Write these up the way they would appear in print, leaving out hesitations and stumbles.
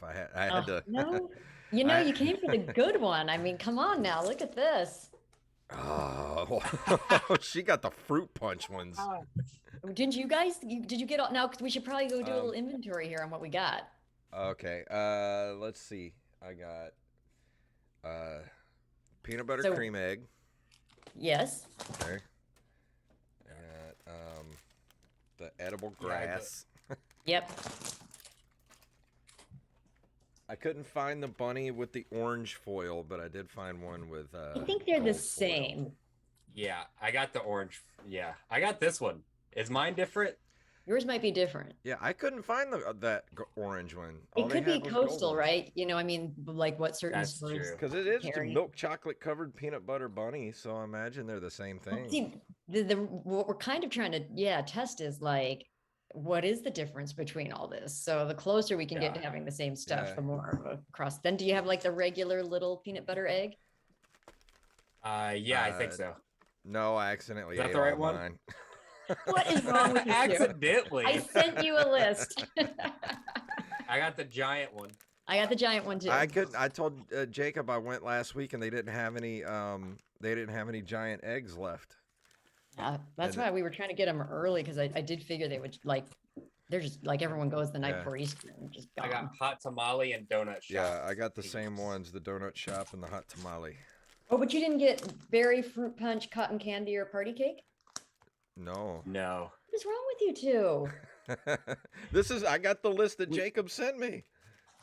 off. I had to. No, I you came for the good one. I mean, come on now, look at this. Oh, she got the fruit punch ones. Didn't you guys? Did you get all now? Because we should probably go do a little Um, inventory here on what we got. okay. Let's see. I got uh peanut butter So, cream egg. yes. Okay. I got the edible Yeah, I got. grass. Yep. I couldn't find the bunny with the orange foil, but I did find one with I think they're the gold foil. same. Yeah, I got the orange. Yeah, I got this one. Is mine different? Yours might be different. Yeah, I couldn't find orange one. All It they could be had was gold coastal, ones. right? I mean, like what certain That's stores true. Because it is just a carry. milk chocolate covered peanut butter bunny, so I imagine they're the same Well, thing. see, the what we're kind of trying to test is like what is the difference between all this? So the closer we can get to Yeah. having the same stuff, Yeah. the more of a cross. Then do you have like the regular little peanut butter egg? Yeah, I think Uh, so. no, I accidentally Is that ate the right all one? mine. What is wrong with you two? I Accidentally. sent you a list. I got the giant one. I got the giant one too. I couldn't. I told Jacob I went last week and they didn't have any. They didn't have any giant eggs left. That's And why we were trying to get them early because I did figure they would like they're just like everyone goes the night Yeah. before Easter and just I gone. got hot tamale and donut shop. Yeah, I got the same ones: the donut shop and the hot tamale. Oh, but you didn't get berry fruit punch, cotton candy, or party cake? No. No. What is wrong with you two? This is. I got the list that Jacob sent me.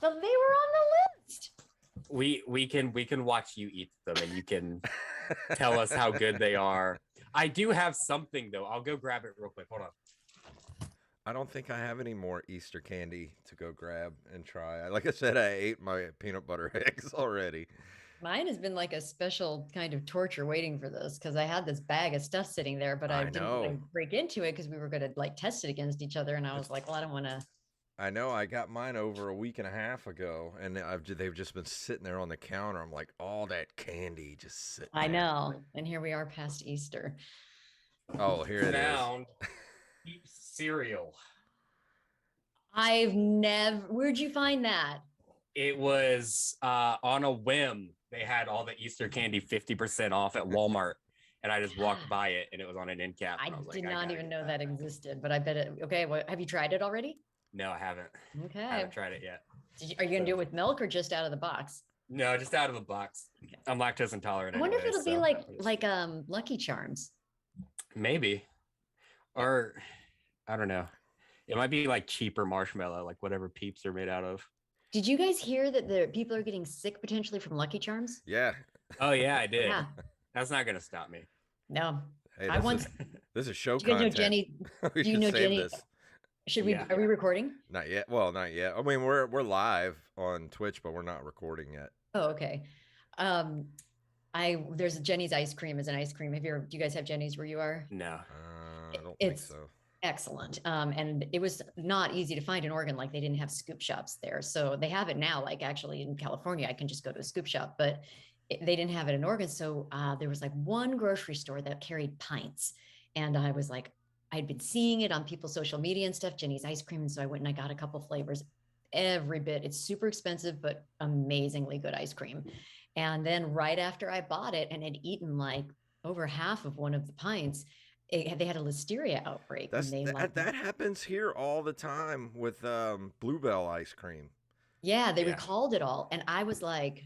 But they were on the list. We can watch you eat them and you can tell us how good they are. I do have something though. I'll go grab it real quick. Hold on. I don't think I have any more Easter candy to go grab and try. Like I said, I ate my peanut butter eggs already. Mine has been like a special kind of torture waiting for this because I had this bag of stuff sitting there, but I I didn't want to know. break into it because we were going to like test it against each other. And I was like, well, I don't want to. I know. I got mine over a week and a half ago, and they've just been sitting there on the counter. I'm like, all that candy just sitting I there. know. And here we are past Easter. Oh, here it is. Found Peeps Cereal. I've never, where'd you find that? It was on a whim. They had all the Easter candy 50% off at Walmart. And I just walked by it and it was on an end cap. I And I was like, did I not gotta even get know that existed, but I bet it. Okay, well, have you tried it already? No, I haven't. I Okay. haven't tried it yet. Are you going to do it with milk or just out of the box? No, just out of the box. Okay. I'm lactose intolerant. I wonder anyway, if it'll be so like Lucky Charms. maybe. Or I don't know. It might be like cheaper marshmallow, like whatever Peeps are made out of. Did you guys hear that the people are getting sick potentially from Lucky Charms? Yeah. Oh yeah, I did. Yeah. That's not gonna stop me. No. Hey, I once. this is show Do you guys know content. Jenny? We Do you should know save Jenny? this. Should we? Yeah. Are we recording? Not yet. Well, not yet. I mean, we're live on Twitch, but we're not recording yet. Oh, okay. Um, there's Jenny's ice cream is an ice cream. Do you guys have Jenny's where you are? No. I don't think It's so. excellent. And it was not easy to find in Oregon. Like they didn't have scoop shops there. So they have it now. Like actually in California, I can just go to a scoop shop, but they didn't have it in Oregon. So there was like one grocery store that carried pints. And I was like, I'd been seeing it on people's social media and stuff, Jenny's ice cream. And so I went and I got a couple flavors, every bit. It's super expensive, but amazingly good ice cream. And then right after I bought it and had eaten like over half of one of the pints, they had a listeria outbreak. That's And that happens here all the time with Bluebell ice cream. yeah, they Yeah. recalled it all. And I was like,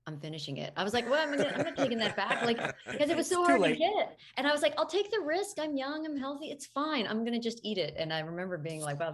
I'm finishing it. I was like, well, I'm not taking that back. Like, because it was so It's too hard to late. get. And I was like, I'll take the risk. I'm young, I'm healthy. It's fine. I'm going to just eat it. And I remember being like, wow,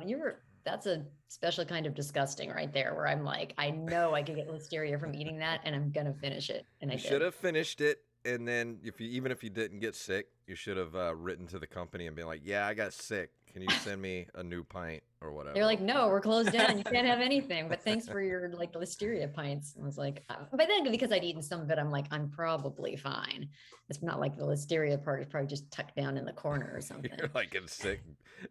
that's a special kind of disgusting right there, where I'm like, I know I could get listeria from eating that and I'm going to finish it. And I You did. should have finished it, and then even if you didn't get sick, you should have written to the company and been like, "Yeah, I got sick. Can you send me a new pint or whatever?" They're like, no, we're closed down. You can't have anything. But thanks for your like listeria pints. And I was like, but then because I'd eaten some of it, I'm like, I'm probably fine. It's not like the listeria part is probably just tucked down in the corner or something. You're like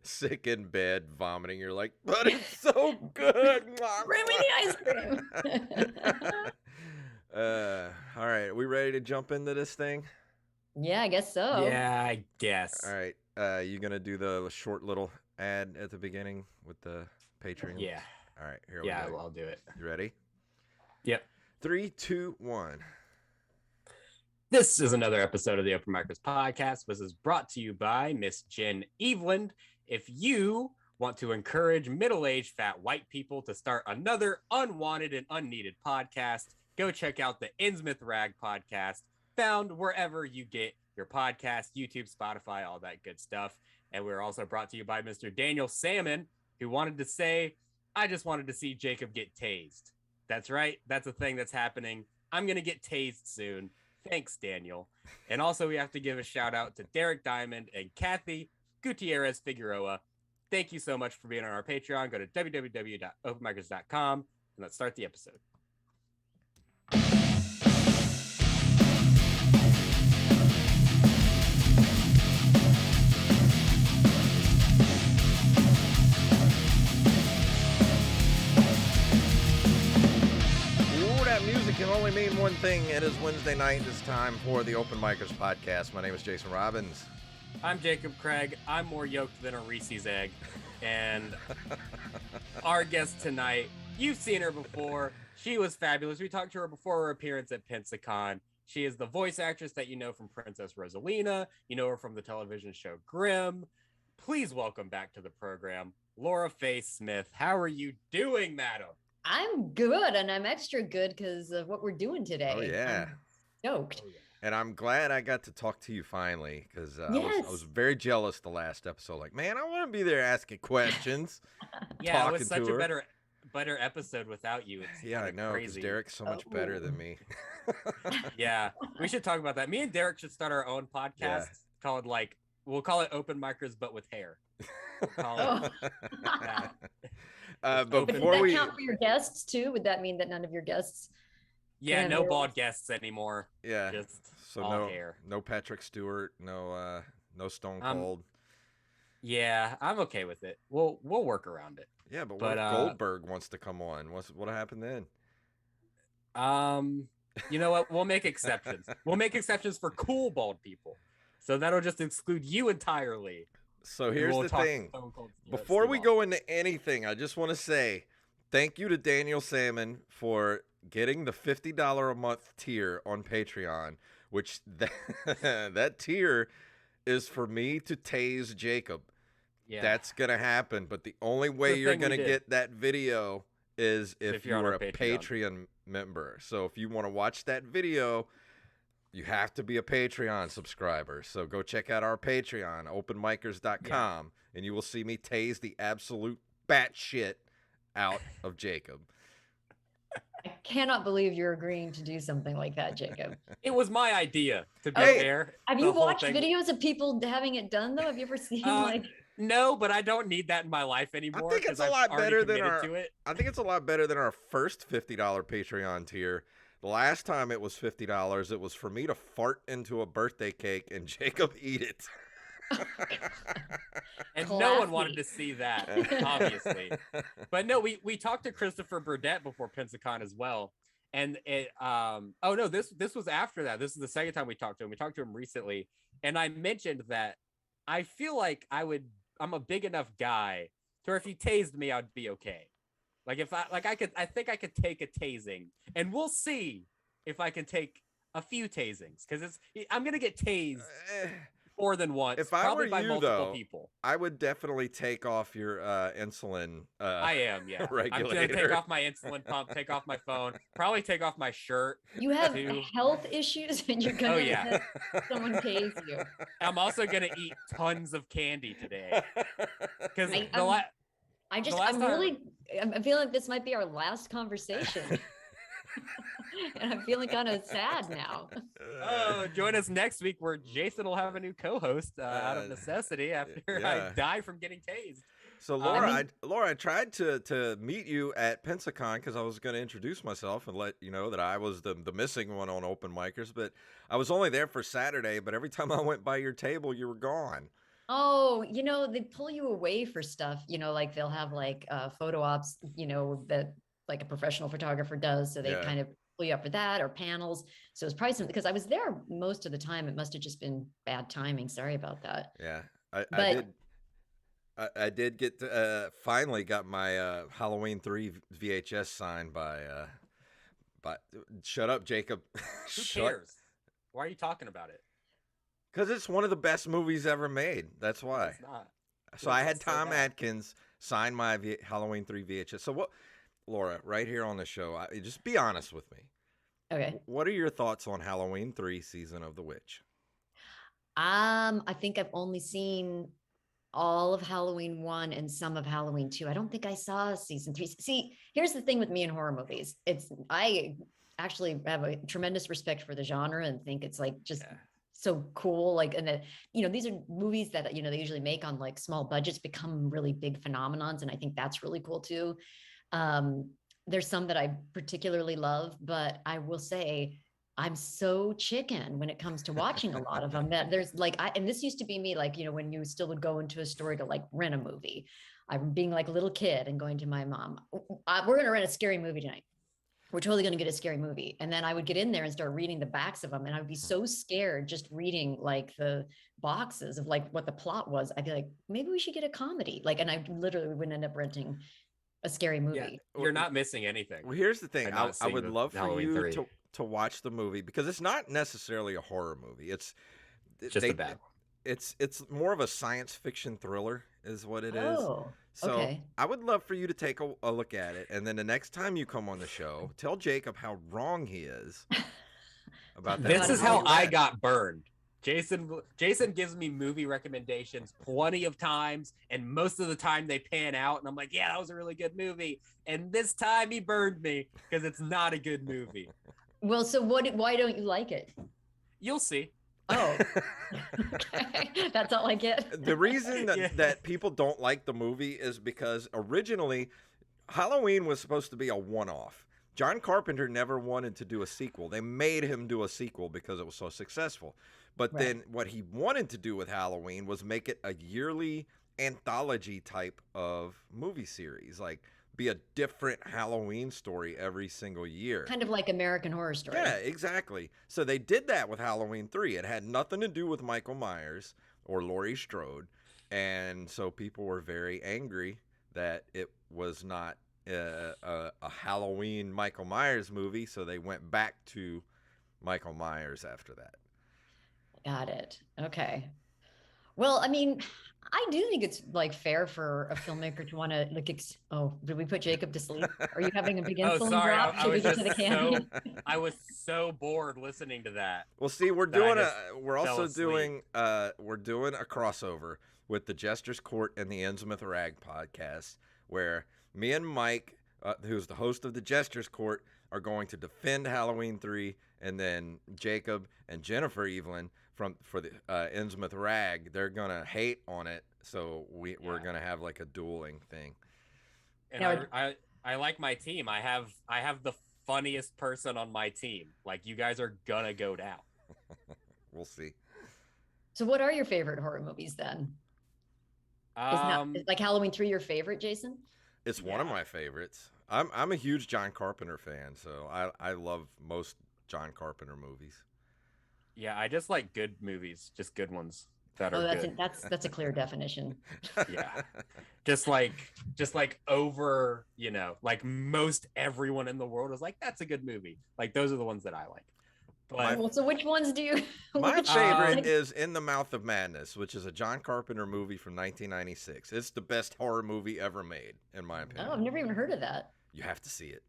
sick in bed, vomiting. You're like, but it's so good. Bring me the ice cream. All right. We ready to jump into this thing? Yeah, I guess so. Yeah, I guess. All right. You gonna do the short little ad at the beginning with the Patreon? Yeah. All right, here we Yeah, go. I'll do it. You ready? Yep. 3, 2, 1. This is another episode of the Open Micers podcast. This is brought to you by Miss Jen Eveland. If you want to encourage middle-aged fat white people to start another unwanted and unneeded podcast, go check out the Innsmouth Rag podcast, found wherever you get your podcast, YouTube, Spotify, all that good stuff. And we're also brought to you by Mr. Daniel Salmon, who wanted to say, I just wanted to see Jacob get tased. That's right. That's a thing that's happening. I'm going to get tased soon. Thanks, Daniel. And also, we have to give a shout out to Derek Diamond and Kathy Gutierrez Figueroa. Thank you so much for being on our Patreon. Go to www.openmicers.com and let's start the episode. Music can only mean one thing. It is Wednesday night. It's time for the Open Micers podcast. My name is Jason Robbins. I'm Jacob Craig. I'm more yoked than a Reese's egg. And our guest tonight, you've seen her before. She was fabulous. We talked to her before her appearance at Pensacon. She is the voice actress that you know from Princess Rosalina. You know her from the television show Grimm. Please welcome back to the program, Laura Faye Smith. How are you doing, madam? I'm good, and I'm extra good because of what we're doing today. Oh, yeah. I'm stoked. Oh, yeah. And I'm glad I got to talk to you finally because Yes. I was very jealous the last episode. Like, man, I want to be there asking questions. Yeah, it talking was such to a her. better episode without you. It's Yeah, I kinda know, because crazy. Derek's so much better than me. Yeah, we should talk about that. Me and Derek should start our own podcast Yeah. called we'll call it Open Micers, but with hair. We'll call it Oh. that. But But does before that we... count for your guests too? Would that mean that none of your guests? Yeah, Can no hair? bald guests anymore. Yeah, Just so all hair. no Patrick Stewart, no Stone Um, Cold. Yeah, I'm okay with it. We'll work around it. Yeah, but but, what if Goldberg wants to come on? What'll happen then? You know what? We'll make exceptions. We'll make exceptions for cool bald people. So that'll just exclude you entirely. So here's We'll the talk thing. Stone Cold Steve Before we Austin. go into anything, I just want to say thank you to Daniel Salmon for getting the $50 a month tier on Patreon, which that tier is for me to tase Jacob. Yeah. That's going to happen, but the only way The you're thing we going to did. get that video is if you're you on are our a Patreon. Patreon member. So if you want to watch that video, you have to be a Patreon subscriber. So go check out our Patreon, openmicers.com, and you will see me tase the absolute batshit out of Jacob. I cannot believe you're agreeing to do something like that, Jacob. It was my idea, to be Hey, fair. Have The you whole watched thing- videos of people having it done though? Have you ever seen No, but I don't need that in my life anymore. think it's 'cause a I've lot already better than committed our- to it. I think it's a lot better than our first $50 Patreon tier. The last time it was $50, it was for me to fart into a birthday cake and Jacob eat it. And no one Classy. wanted to see that, obviously. But no, we talked to Christopher Burdett before Pensacon as well. And it this was after that. This is the second time we talked to him. We talked to him recently. And I mentioned that I feel like I'm a big enough guy to where if he tased me, I'd be okay. Like I think I could take a tasing, and we'll see if I can take a few tasings, because I'm gonna get tased more than once, If I probably were by you, multiple though, people. I would definitely take off your insulin. I am, yeah. I'm gonna regulator. take off my insulin pump, take off my phone, probably take off my shirt. You have Two. health issues and you're gonna Oh, yeah. let someone tase you. I'm also gonna eat tons of candy today, because I'm last time- I feel like this might be our last conversation. And I'm feeling kind of sad now. join us next week where Jason will have a new co-host out of necessity after yeah. I die from getting tased. So Laura, I tried to meet you at Pensacon because I was going to introduce myself and let you know that I was the missing one on Open Micers, but I was only there for Saturday. But every time I went by your table, you were gone. Oh, they pull you away for stuff, like they'll have like photo ops, that like a professional photographer does. So they kind of pull you up for that, or panels. So it's probably something, because I was there most of the time. It must have just been bad timing. Sorry about that. Yeah, I But- did. I did get to, finally got my Halloween 3 VHS signed by. Shut up, Jacob. Who cares? Why are you talking about it? Because it's one of the best movies ever made. That's why. It's not. So I had It's so Tom bad. Atkins sign my Halloween 3 VHS. So what, Laura, right here on the show, just be honest with me. Okay. What are your thoughts on Halloween 3 Season of the Witch? I think I've only seen all of Halloween 1 and some of Halloween 2. I don't think I saw season 3. See, here's the thing with me in horror movies. I actually have a tremendous respect for the genre and think it's like just so cool. Like, and that, these are movies that, they usually make on like small budgets become really big phenomenons. And I think that's really cool too. There's some that I particularly love, but I will say I'm so chicken when it comes to watching a lot of them that there's like, and this used to be me, like, when you still would go into a store to like rent a movie. I'm being like a little kid and going to my mom, we're going to rent a scary movie tonight. We're totally going to get a scary movie. And then I would get in there and start reading the backs of them. And I would be so scared just reading like the boxes of like what the plot was. I'd be like, maybe we should get a comedy. Like, and I literally would end up renting a scary movie. Yeah, you're not missing anything. Well, here's the thing. I would love for Halloween you 3. to watch the movie because it's not necessarily a horror movie. It's just a bad one. It's more of a science fiction thriller is what it is. Oh, So okay. I would love for you to take a look at it. And then the next time you come on the show, tell Jacob how wrong he is about that. This is how I got burned. Jason gives me movie recommendations plenty of times, and most of the time they pan out, and I'm like, yeah, that was a really good movie. And this time he burned me because it's not a good movie. Well, so why don't you like it? You'll see. Oh, okay. That's all I get. The reason that people don't like the movie is because originally Halloween was supposed to be a one-off. John Carpenter never wanted to do a sequel. They made him do a sequel because it was so successful. But then what he wanted to do with Halloween was make it a yearly anthology type of movie series, like be a different Halloween story every single year. Kind of like American Horror Story. Yeah, exactly. So they did that with Halloween 3. It had nothing to do with Michael Myers or Laurie Strode. And so people were very angry that it was not a Halloween Michael Myers movie. So they went back to Michael Myers after that. Got it. Okay. Well, I mean, I do think it's like fair for a filmmaker to want to like. Did we put Jacob to sleep? Are you having a big insulin drop? Should we get to the candy? I was so bored listening to that. Well, see, we're doing we're doing a crossover with the Jester's Court and the Innsmouth Rag podcast, where me and Mike, who's the host of the Jester's Court, are going to defend Halloween 3, and then Jacob and Jennifer Evelyn for the Innsmouth Rag, they're gonna hate on it, so we're gonna have like a dueling thing. And I like my team. I have the funniest person on my team. Like, you guys are gonna go down. We'll see. So what are your favorite horror movies then? Is like Halloween 3 your favorite, Jason? It's one of my favorites. I'm a huge John Carpenter fan, so I love most John Carpenter movies. Yeah, I just like good movies, just good ones that are good. That's a clear definition. Yeah, just like over, like most everyone in the world is like, that's a good movie. Like, those are the ones that I like. But so which ones do you? My favorite is In the Mouth of Madness, which is a John Carpenter movie from 1996. It's the best horror movie ever made, in my opinion. Oh, I've never even heard of that. You have to see it.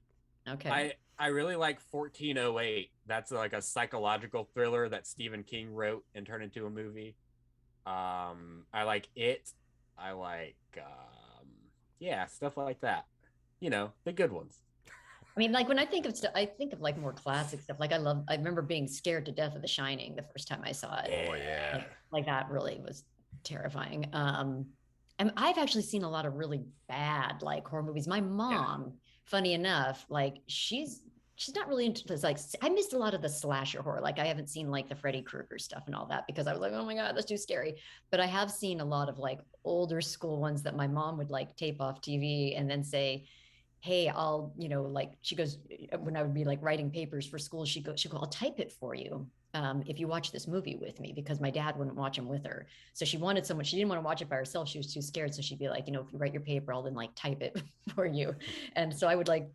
Okay. I really like 1408. That's like a psychological thriller that Stephen King wrote and turned into a movie. I like It. I like stuff like that. The good ones. I mean, like when I think of stuff, I think of like more classic stuff. Like I remember being scared to death of The Shining the first time I saw it. Oh yeah. Like that really was terrifying. And I've actually seen a lot of really bad like horror movies. My mom, funny enough, like she's not really into this. Like, I missed a lot of the slasher horror. Like, I haven't seen like the Freddy Krueger stuff and all that because I was like, oh my God, that's too scary. But I have seen a lot of like older school ones that my mom would like tape off TV and then say, hey, I'll, like she goes, when I would be like writing papers for school, she'd go, I'll type it for you. if you watch this movie with me, because my dad wouldn't watch them with her. So she wanted someone, she didn't want to watch it by herself. She was too scared. So she'd be like, if you write your paper, I'll then like type it for you. And so I would like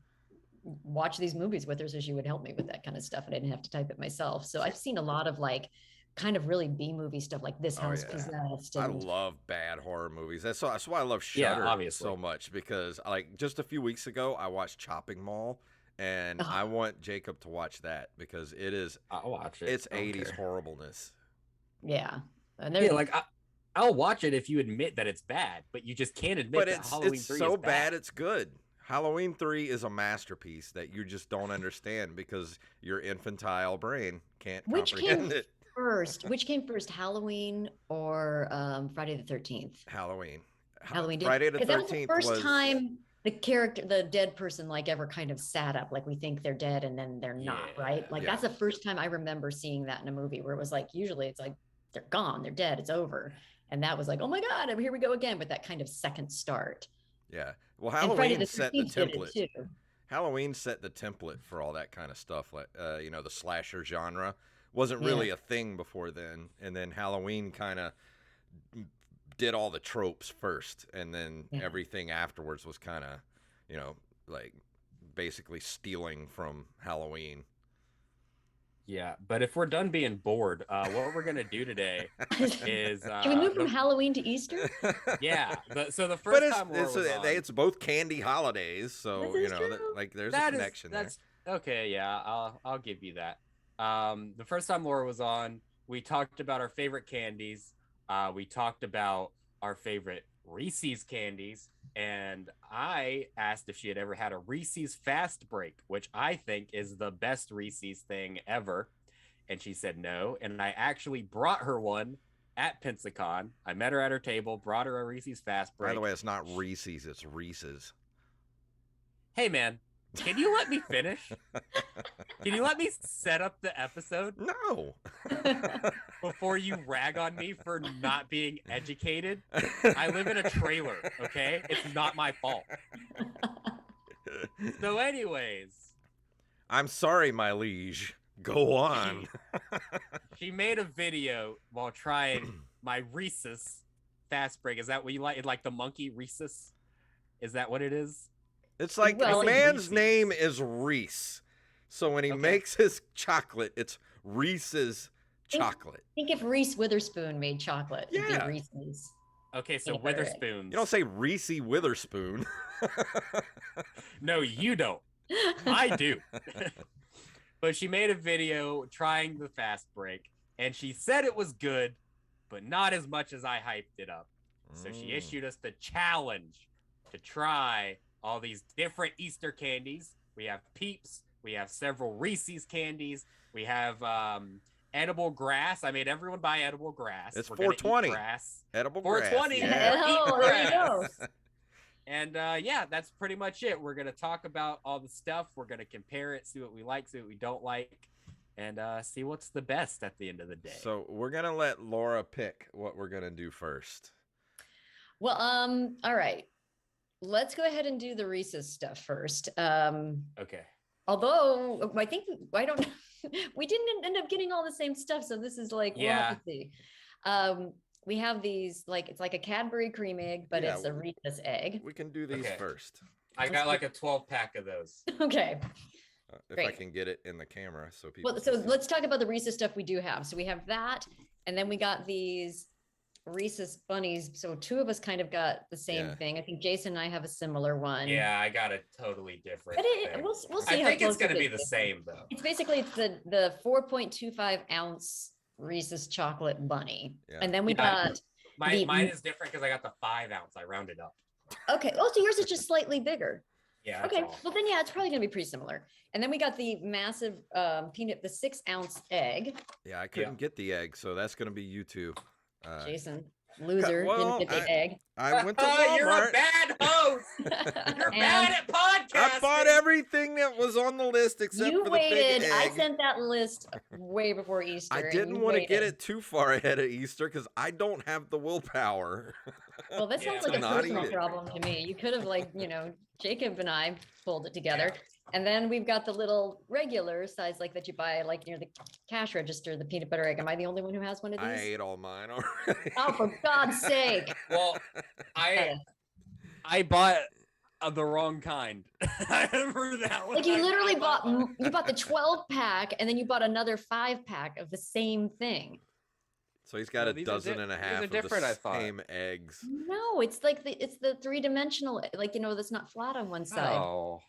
watch these movies with her. So she would help me with that kind of stuff. And I didn't have to type it myself. So I've seen a lot of like kind of really B movie stuff like This House Possessed. I And love bad horror movies. That's why I love Shudder so much, because like just a few weeks ago I watched Chopping Mall, and I want Jacob to watch that because it is. I'll watch it. It's 80s horribleness. Yeah, and like I'll watch it if you admit that it's bad, but you just can't admit that Halloween 3 is so bad it's good. Halloween 3 is a masterpiece that you just don't understand because your infantile brain can't comprehend it. Which came first, Halloween or Friday the 13th? Halloween. Friday the 13th. That was the first time the dead person, like ever kind of sat up, like we think they're dead and then they're not, right? Like that's the first time I remember seeing that in a movie, where it was like, usually it's like they're gone, they're dead, it's over. And that was like, oh my God, here we go again with that kind of second start. Yeah. Well, Halloween set the template. Halloween set the template for all that kind of stuff. Like, the slasher genre wasn't really a thing before then. And then Halloween kind of did all the tropes first. And then everything afterwards was kind of, like basically stealing from Halloween. Yeah, but if we're done being bored, what we're going to do today is... Can we move from Halloween to Easter? Yeah, so the first time it's both candy holidays, so, there's a connection there. Okay, yeah, I'll give you that. The first time Laura was on, we talked about our favorite candies. We talked about our favorite Reese's candies. And I asked if she had ever had a Reese's fast break, which I think is the best Reese's thing ever. And she said no. And I actually brought her one at Pensacon. I met her at her table, brought her a Reese's fast break. By the way, it's not Reese's, it's Reese's. Hey, man, can you let me finish? Can you let me set up the episode? No. Before you rag on me for not being educated. I live in a trailer, okay? It's not my fault. So anyways. I'm sorry, my liege. Go on. She made a video while trying my Reese's fast break. Is that what you like? Like the monkey Reese's? Is that what it is? It's like the man's name is Reese. So when he makes his chocolate, it's Reese's chocolate. Think if Reese Witherspoon made chocolate, it'd be Reese's. Okay, so Witherspoon. You don't say Reese Witherspoon. No, you don't. I do. But she made a video trying the fast break, and she said it was good, but not as much as I hyped it up. So she issued us the challenge to try all these different Easter candies. We have Peeps. We have several Reese's candies. We have edible grass. I made everyone buy edible grass. It's 420. Grass. Edible 420. grass. Yeah. Oh, there you go. And that's pretty much it. We're going to talk about all the stuff. We're going to compare it, see what we like, see what we don't like, and see what's the best at the end of the day. So we're going to let Laura pick what we're going to do first. Well, all right. Let's go ahead and do the Reese's stuff first. Okay. Although I think we didn't end up getting all the same stuff. So this is like, we'll have to see. We have these, like, it's like a Cadbury cream egg, but it's a Reese's egg. We can do these first. I got like a 12-pack of those. Okay. If I can get it in the camera so people. Well, so let's talk about the Reese's stuff we do have. So we have that, and then we got these Reese's Bunnies. So two of us kind of got the same thing. I think Jason and I have a similar one. Yeah, I got a totally different. But we'll see. I think it's going to be the same though. It's basically the 4.25 ounce Reese's chocolate bunny, and then we got mine is different because I got the 5 ounce. I rounded up. Okay. Oh, so yours is just slightly bigger. Yeah. Okay. Well, then it's probably gonna be pretty similar. And then we got the massive the 6 ounce egg. Yeah, I couldn't get the egg, so that's gonna be you two. Jason, loser, didn't get the egg. I went to Walmart. You're a bad host. You're bad at podcasting. I bought everything that was on the list except for the big egg. I sent that list way before Easter. I didn't want to get it too far ahead of Easter because I don't have the willpower. Well, that sounds like a personal problem to me. You could have, Jacob and I pulled it together. And then we've got the little regular size, like that you buy, like near the cash register, the peanut butter egg. Am I the only one who has one of these? I ate all mine already. Oh, for God's sake! Well, I bought the wrong kind. I remember that one. Like you literally I bought the 12 pack, and then you bought another 5 pack of the same thing. So he's got No, a these are dozen and a these half are of different, I the thought. same eggs. No, it's like the 3-dimensional, like that's not flat on one side. Oh.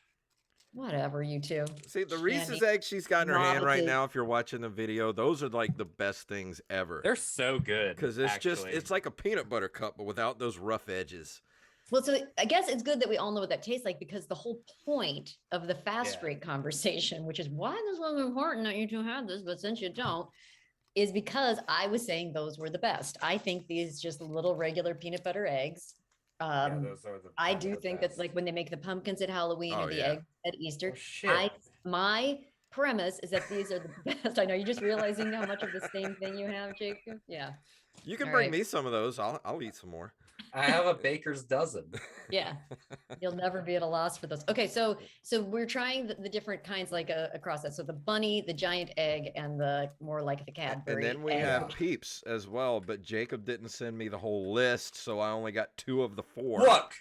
Whatever, you two. See, the Reese's Candy. eggs she's got in her hand right Novelty. now, if you're watching the video, those are like the best things ever. They're so good. Because it's like a peanut butter cup, but without those rough edges. Well, so I guess it's good that we all know what that tastes like, because the whole point of the fast break conversation, which is why this was important that you two had this, but since you don't, is because I was saying those were the best. I think these just little regular peanut butter eggs. Those are I do think that's like when they make the pumpkins at Halloween or the egg at Easter. Oh, shit. My premise is that these are the best. I know you're just realizing how much of the same thing you have, Jacob. Yeah. You can All bring right. me some of those. I'll eat some more. I have a baker's dozen. Yeah. You'll never be at a loss for those. Okay, so we're trying the different kinds like across that. So the bunny, the giant egg, and the more like the Cadbury. And then we have Peeps as well, but Jacob didn't send me the whole list, so I only got 2 of the 4. Look,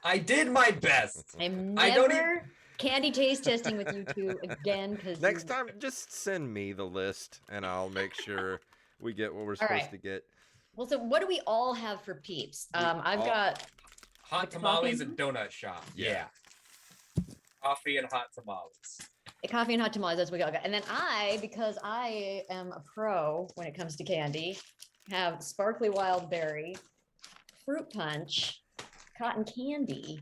I did my best. I'm I don't never candy taste testing with you two again, because Next time, just send me the list, and I'll make sure we get what we're supposed to get. Well, so what do we all have for Peeps? I've got hot tamales and donut shop. Yeah. Coffee and hot tamales. Coffee and hot tamales. That's what we got. And then because I am a pro when it comes to candy, have sparkly wild berry, fruit punch, cotton candy,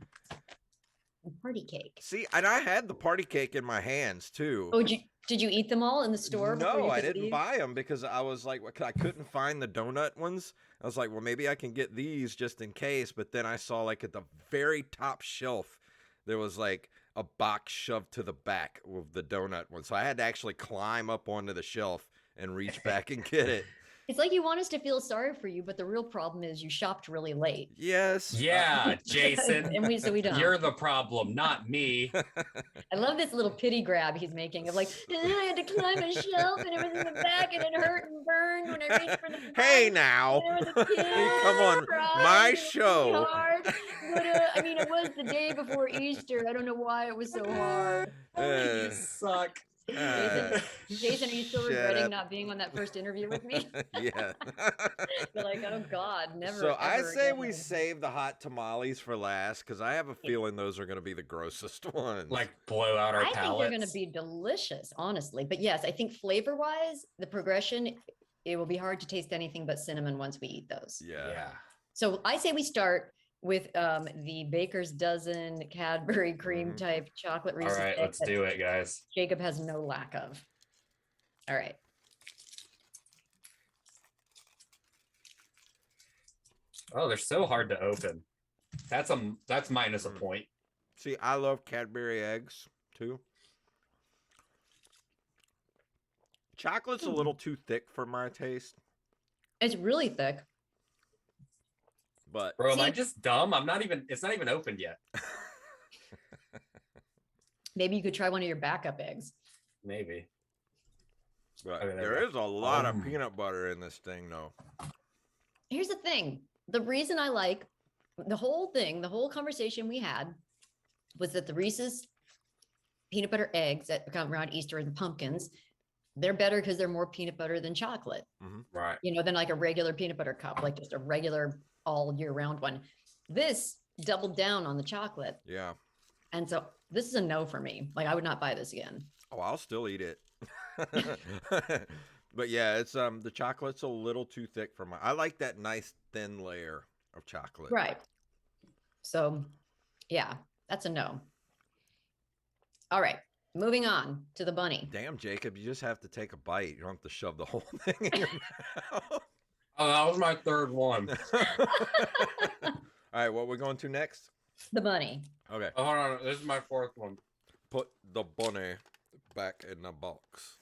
and party cake. See, and I had the party cake in my hands too. Oh, did you eat them all in the store? No, I didn't buy them because I was like, I couldn't find the donut ones. I was like, well, maybe I can get these just in case. But then I saw like at the very top shelf, there was like a box shoved to the back with the donut one. So I had to actually climb up onto the shelf and reach back and get it. It's like you want us to feel sorry for you, but the real problem is you shopped really late. Yes. Yeah, Jason. and we don't. You're the problem, not me. I love this little pity grab he's making of like, I had to climb a shelf and it was in the back and it hurt and burned when I reached for the Hey now. Come on, my show. Hard. But, it was the day before Easter. I don't know why it was so hard. You suck. Jason, are you still regretting not being on that first interview with me? Yeah. You're like, oh God, never. So I say again. we save the hot tamales for last because I have a feeling those are going to be the grossest ones. Like blow out our I palates. think they're going to be delicious, honestly. But yes, I think flavor-wise, the progression, it will be hard to taste anything but cinnamon once we eat those. Yeah. So I say we start with the Baker's Dozen Cadbury cream type chocolate Reese's. All right, let's do it, guys. Jacob has no lack of. All right. Oh, they're so hard to open. That's minus a point. See, I love Cadbury eggs too. Chocolate's a little too thick for my taste. It's really thick. But Bro, am I just dumb? It's not even opened yet. Maybe you could try one of your backup eggs. Maybe. But Okay, there is a lot of peanut butter in this thing, though. Here's the thing. The reason I like the whole conversation we had was that the Reese's peanut butter eggs that come around Easter and the pumpkins, they're better because they're more peanut butter than chocolate. Right. Than like a regular peanut butter cup, like just a regular all year round one. This doubled down on the chocolate. Yeah. And so this is a no for me. Like I would not buy this again. Oh, I'll still eat it. But yeah, it's the chocolate's a little too thick for my. I like that nice thin layer of chocolate. Right. So, yeah, that's a no. All right, moving on to the bunny. Damn, Jacob, you just have to take a bite. You don't have to shove the whole thing in your mouth. Oh, that was my third one. All right, what we're going to next? The bunny. Okay. Oh, hold on. This is my fourth one. Put the bunny back in the box.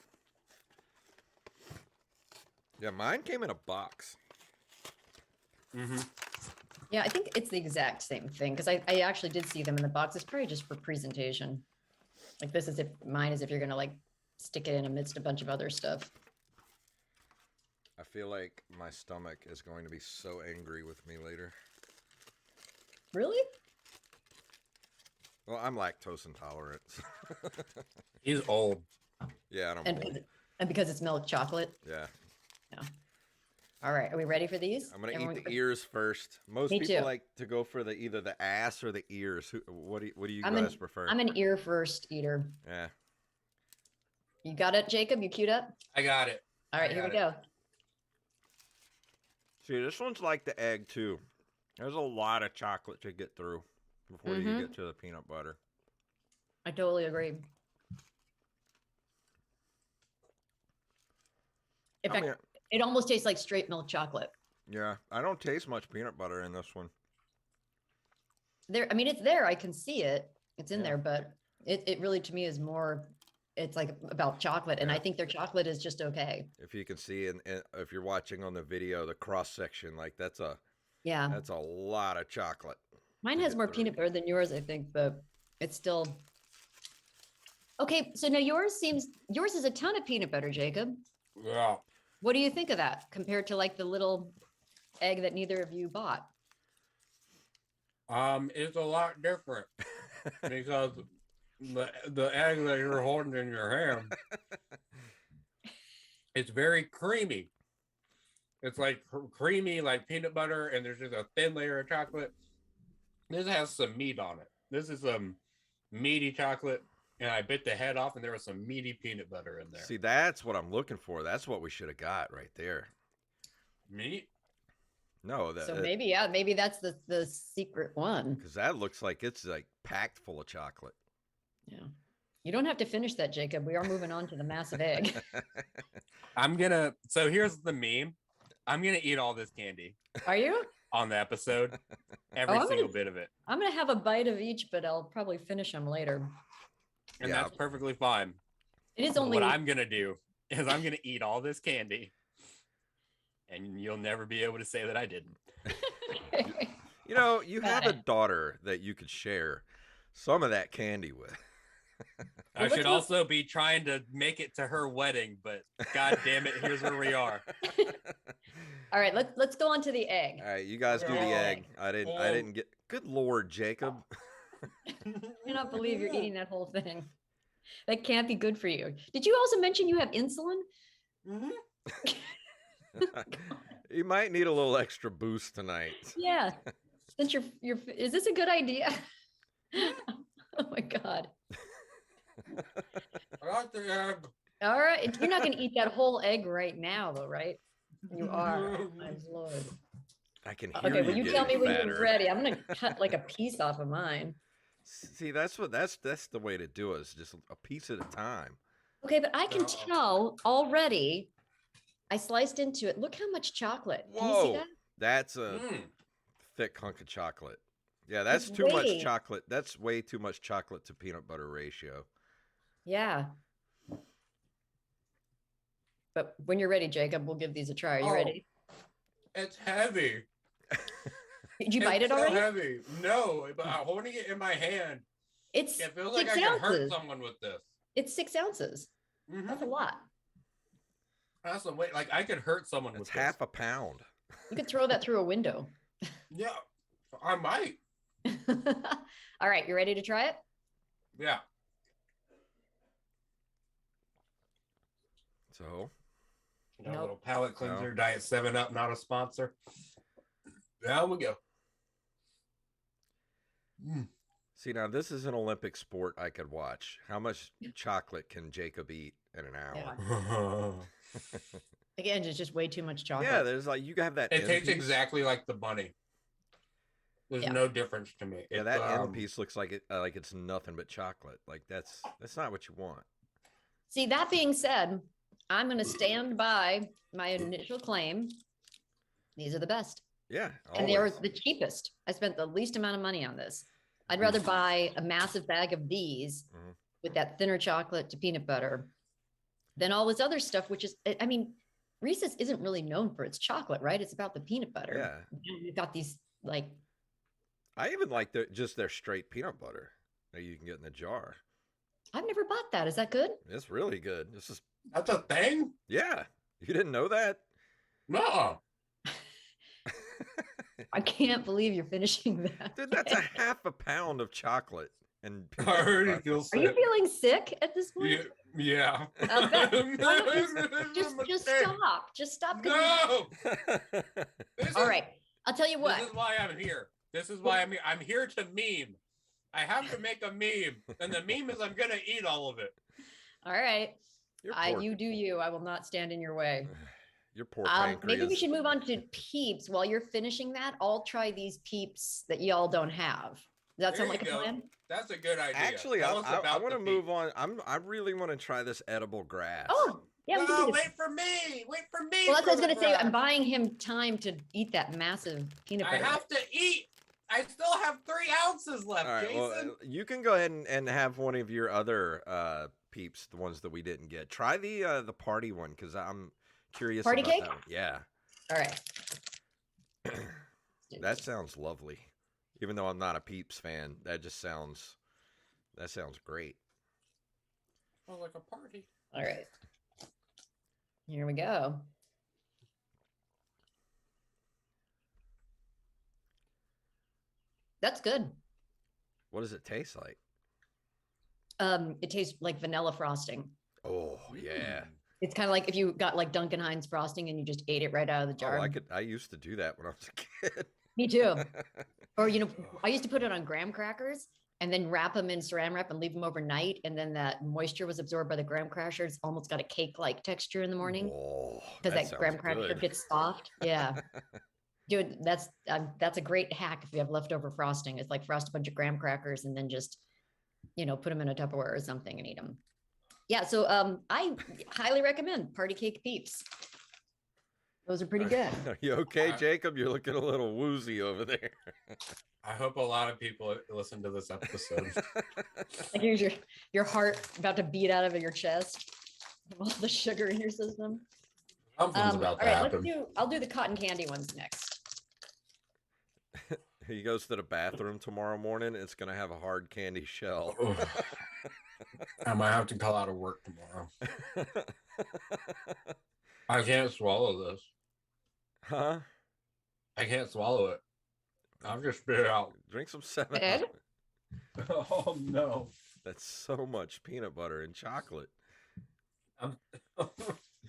Yeah, mine came in a box. Yeah, I think it's the exact same thing because I actually did see them in the box. It's probably just for presentation. Like this is if mine is if you're gonna like stick it in amidst a bunch of other stuff. I feel like my stomach is going to be so angry with me later. Really? Well, I'm lactose intolerant. He's old. Yeah, I'm And old. because, and because it's milk chocolate. Yeah. No. All right. Are we ready for these? I'm gonna Everyone- eat the ears first. Most Me people too. like to go for either the ass or the ears. What do you I'm guys an- prefer? I'm an ear first eater. Yeah. You got it, Jacob? You queued up? I got it. All right, here we go. See, this one's like the egg too. There's a lot of chocolate to get through before you get to the peanut butter. I totally agree. In fact, it almost tastes like straight milk chocolate. Yeah, I don't taste much peanut butter in this one. I mean, it's there. I can see it. It's in there, but it really to me is more. It's like about chocolate, and I think their chocolate is just okay. If you can see, and if you're watching on the video, the cross section, like that's a lot of chocolate. Mine has more peanut butter than yours, I think, but it's still okay. So now yours is a ton of peanut butter, Jacob. Yeah. What do you think of that compared to like the little egg that neither of you bought? It's a lot different because the egg that you're holding in your hand, it's very creamy. It's like creamy, like peanut butter, and there's just a thin layer of chocolate. This has some meat on it. This is some meaty chocolate, and I bit the head off, and there was some meaty peanut butter in there. See, that's what I'm looking for. That's what we should have got right there. Meat? No, So maybe that's the secret one. Because that looks like it's like packed full of chocolate. Yeah. You don't have to finish that, Jacob. We are moving on to the massive egg. So here's the meme. I'm gonna eat all this candy. Are you? On the episode. Every single bit of it. I'm gonna have a bite of each, but I'll probably finish them later. And that's perfectly fine. It is only what I'm gonna do is I'm gonna eat all this candy. And you'll never be able to say that I didn't. You know, you have a daughter that you could share some of that candy with. I should also be trying to make it to her wedding, but god damn it, here's where we are. All right, let's go on to the egg. All right, you guys do the egg. I didn't get. Good Lord, Jacob. I cannot believe you're eating that whole thing. That can't be good for you. Did you also mention you have insulin? Mm-hmm. You might need a little extra boost tonight. Yeah. Since is this a good idea? Oh my God. I got the egg. All right. You're not going to eat that whole egg right now, though, right? You are. My Lord. I can hear okay, well, you tell me when fatter. you're ready. I'm going to cut like a piece off of mine. See, that's the way to do it. Is just a piece at a time. Okay, but I can tell already. I sliced into it. Look how much chocolate. Can you see that? That's a thick hunk of chocolate. Yeah, that's too much chocolate. That's way too much chocolate to peanut butter ratio. Yeah. But when you're ready, Jacob, we'll give these a try. Are you ready? It's heavy. Did you bite it already? It's so heavy. No, but I'm holding it in my hand. It feels like I can hurt someone with this. It's 6 ounces. Mm-hmm. That's a lot. That's the weight. Like I could hurt someone with this. Half a pound. You could throw that through a window. Yeah, I might. All right, you ready to try it? Yeah. So, a little palate cleanser, Diet 7-Up, not a sponsor. Down we go. See, now this is an Olympic sport I could watch. How much chocolate can Jacob eat in an hour? Yeah. Again, it's just way too much chocolate. Yeah, there's like you have that. It tastes exactly like the bunny. There's no difference to me. Yeah, that end piece looks like it's nothing but chocolate. Like that's not what you want. See, that being said, I'm going to stand by my initial claim. These are the best. Yeah, and they are the cheapest. I spent the least amount of money on this. I'd rather buy a massive bag of these with that thinner chocolate to peanut butter than all this other stuff, which is, I mean, Reese's isn't really known for its chocolate, right? It's about the peanut butter. Yeah. You've got these like. I even like just their straight peanut butter that you can get in the jar. I've never bought that. Is that good? It's really good. This is That's a thing? yeah. You didn't know that? No. I can't believe you're finishing that. Dude, that's a half a pound of chocolate and I peanut already butter. feel Are sick. you feeling sick at this point? Yeah. Why don't you just stop. Just stop. No. All right. I'll tell you what. This is why I'm here. This is why I'm here. I'm here to meme. I have to make a meme, and the meme is I'm gonna eat all of it. All right. Your poor, You do you. I will not stand in your way. your poor pancreas. Maybe we should move on to Peeps. While you're finishing that, I'll try these Peeps that y'all don't have. Does that sound like a plan? That's a good idea. Actually, I want to move on. I really want to try this edible grass. Oh, yeah. We can do this. Wait for me. Wait for me. Well, that's what I was going to say. I'm buying him time to eat that massive peanut I butter. have to eat. I still have 3 ounces left, All right, Jason. well, you can go ahead and have one of your other Peeps, the ones that we didn't get. Try the party one because I'm curious. Party about cake? that one. Yeah. All right. That sounds lovely. Even though I'm not a Peeps fan, that sounds great. Oh, like a party. All right. Here we go. That's good. What does it taste like? It tastes like vanilla frosting. Oh yeah. It's kind of like if you got like Duncan Hines frosting and you just ate it right out of the jar. Oh, I used to do that when I was a kid. Me too. Or, I used to put it on graham crackers and then wrap them in saran wrap and leave them overnight. And then that moisture was absorbed by the graham crackers. Almost got a cake-like texture in the morning because that graham cracker gets soft. Yeah. Dude, that's a great hack if you have leftover frosting. It's like frost a bunch of graham crackers and then just, put them in a Tupperware or something and eat them. Yeah, so I highly recommend Party Cake Peeps. Those are pretty good. Are you okay, Jacob? You're looking a little woozy over there. I hope a lot of people listen to this episode. Like here's your heart about to beat out of your chest from all the sugar in your system. Something's about to happen. I'll do the cotton candy ones next. He goes to the bathroom tomorrow morning. It's gonna have a hard candy shell. I might have to call out of work tomorrow. I can't swallow this. Huh? I can't swallow it. I'll just spit it out. Drink some 7 Ed? Oh no. That's so much peanut butter and chocolate.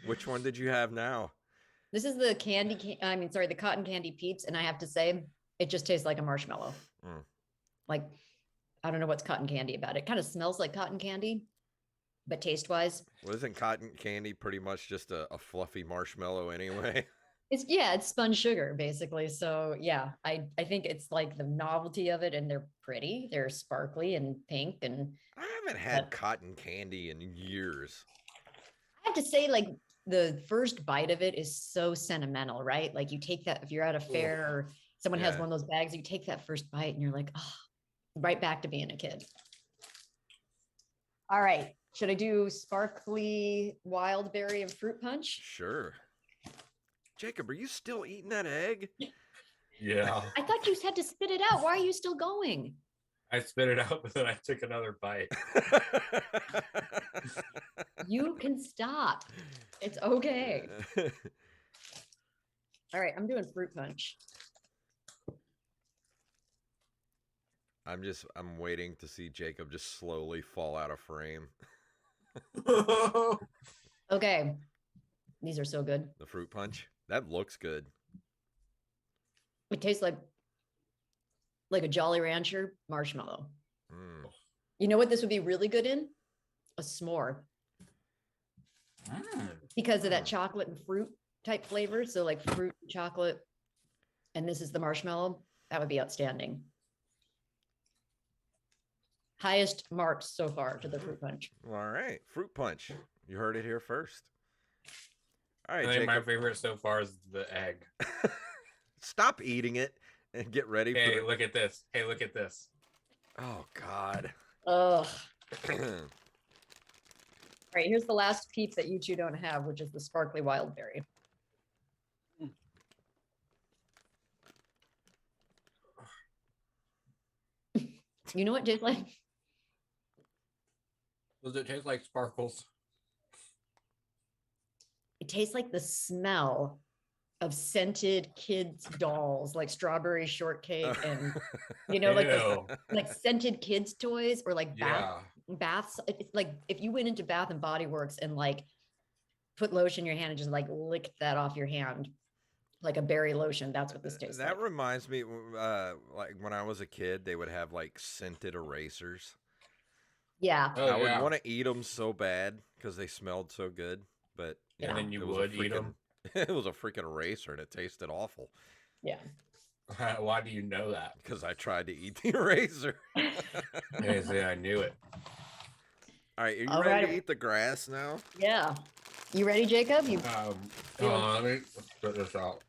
Which one did you have now? This is the the cotton candy Peeps, and I have to say, it just tastes like a marshmallow. Mm. Like, I don't know what's cotton candy about it. It kind of smells like cotton candy, but taste-wise, Well, isn't cotton candy pretty much just a fluffy marshmallow anyway? it's spun sugar basically. So yeah, I think it's like the novelty of it, and they're pretty, they're sparkly and pink, and I haven't had cotton candy in years. I have to say, like, the first bite of it is so sentimental, right? Like you take that if you're at a fair or someone has one of those bags, you take that first bite and you're like, oh, right back to being a kid. All right. Should I do sparkly wild berry and fruit punch? Sure. Jacob, are you still eating that egg? Yeah. I thought you had to spit it out. Why are you still going? I spit it out, but then I took another bite. You can stop. It's okay. All right. I'm doing fruit punch. I'm waiting to see Jacob just slowly fall out of frame. Okay. These are so good. The fruit punch? That looks good. It tastes like a Jolly Rancher marshmallow. Mm. You know what this would be really good in? A s'more. Because of that chocolate and fruit type flavor. So like fruit, chocolate, and this is the marshmallow. That would be outstanding. Highest marks so far to the fruit punch. All right. Fruit punch. You heard it here first. All right, I think Jacob. my favorite so far is the egg. Stop eating it and get ready Hey, for look at this. Hey, look at this. Oh, God. Ugh. All right, here's the last peep that you two don't have, which is the sparkly wild berry. You know what, Jake? Like, Does it taste like sparkles? It tastes like the smell of scented kids dolls, like strawberry shortcake and like those Ew. like scented kids toys or like Yeah. baths. It's like if you went into Bath and Body Works and like put lotion in your hand and just like licked that off your hand like a berry lotion, that's what this tastes That like. reminds me, like when I was a kid, they would have like scented erasers. Yeah. Oh, I would yeah. want to eat them so bad because they smelled so good, but Yeah. And then you it was would a freaking, eat them? It was a freaking eraser and it tasted awful Yeah. Why do you know that? because I tried to eat the eraser. Hey, see, I knew it. All right, are you All ready right. to eat the grass now? Yeah. You ready, Jacob? Let me put this out.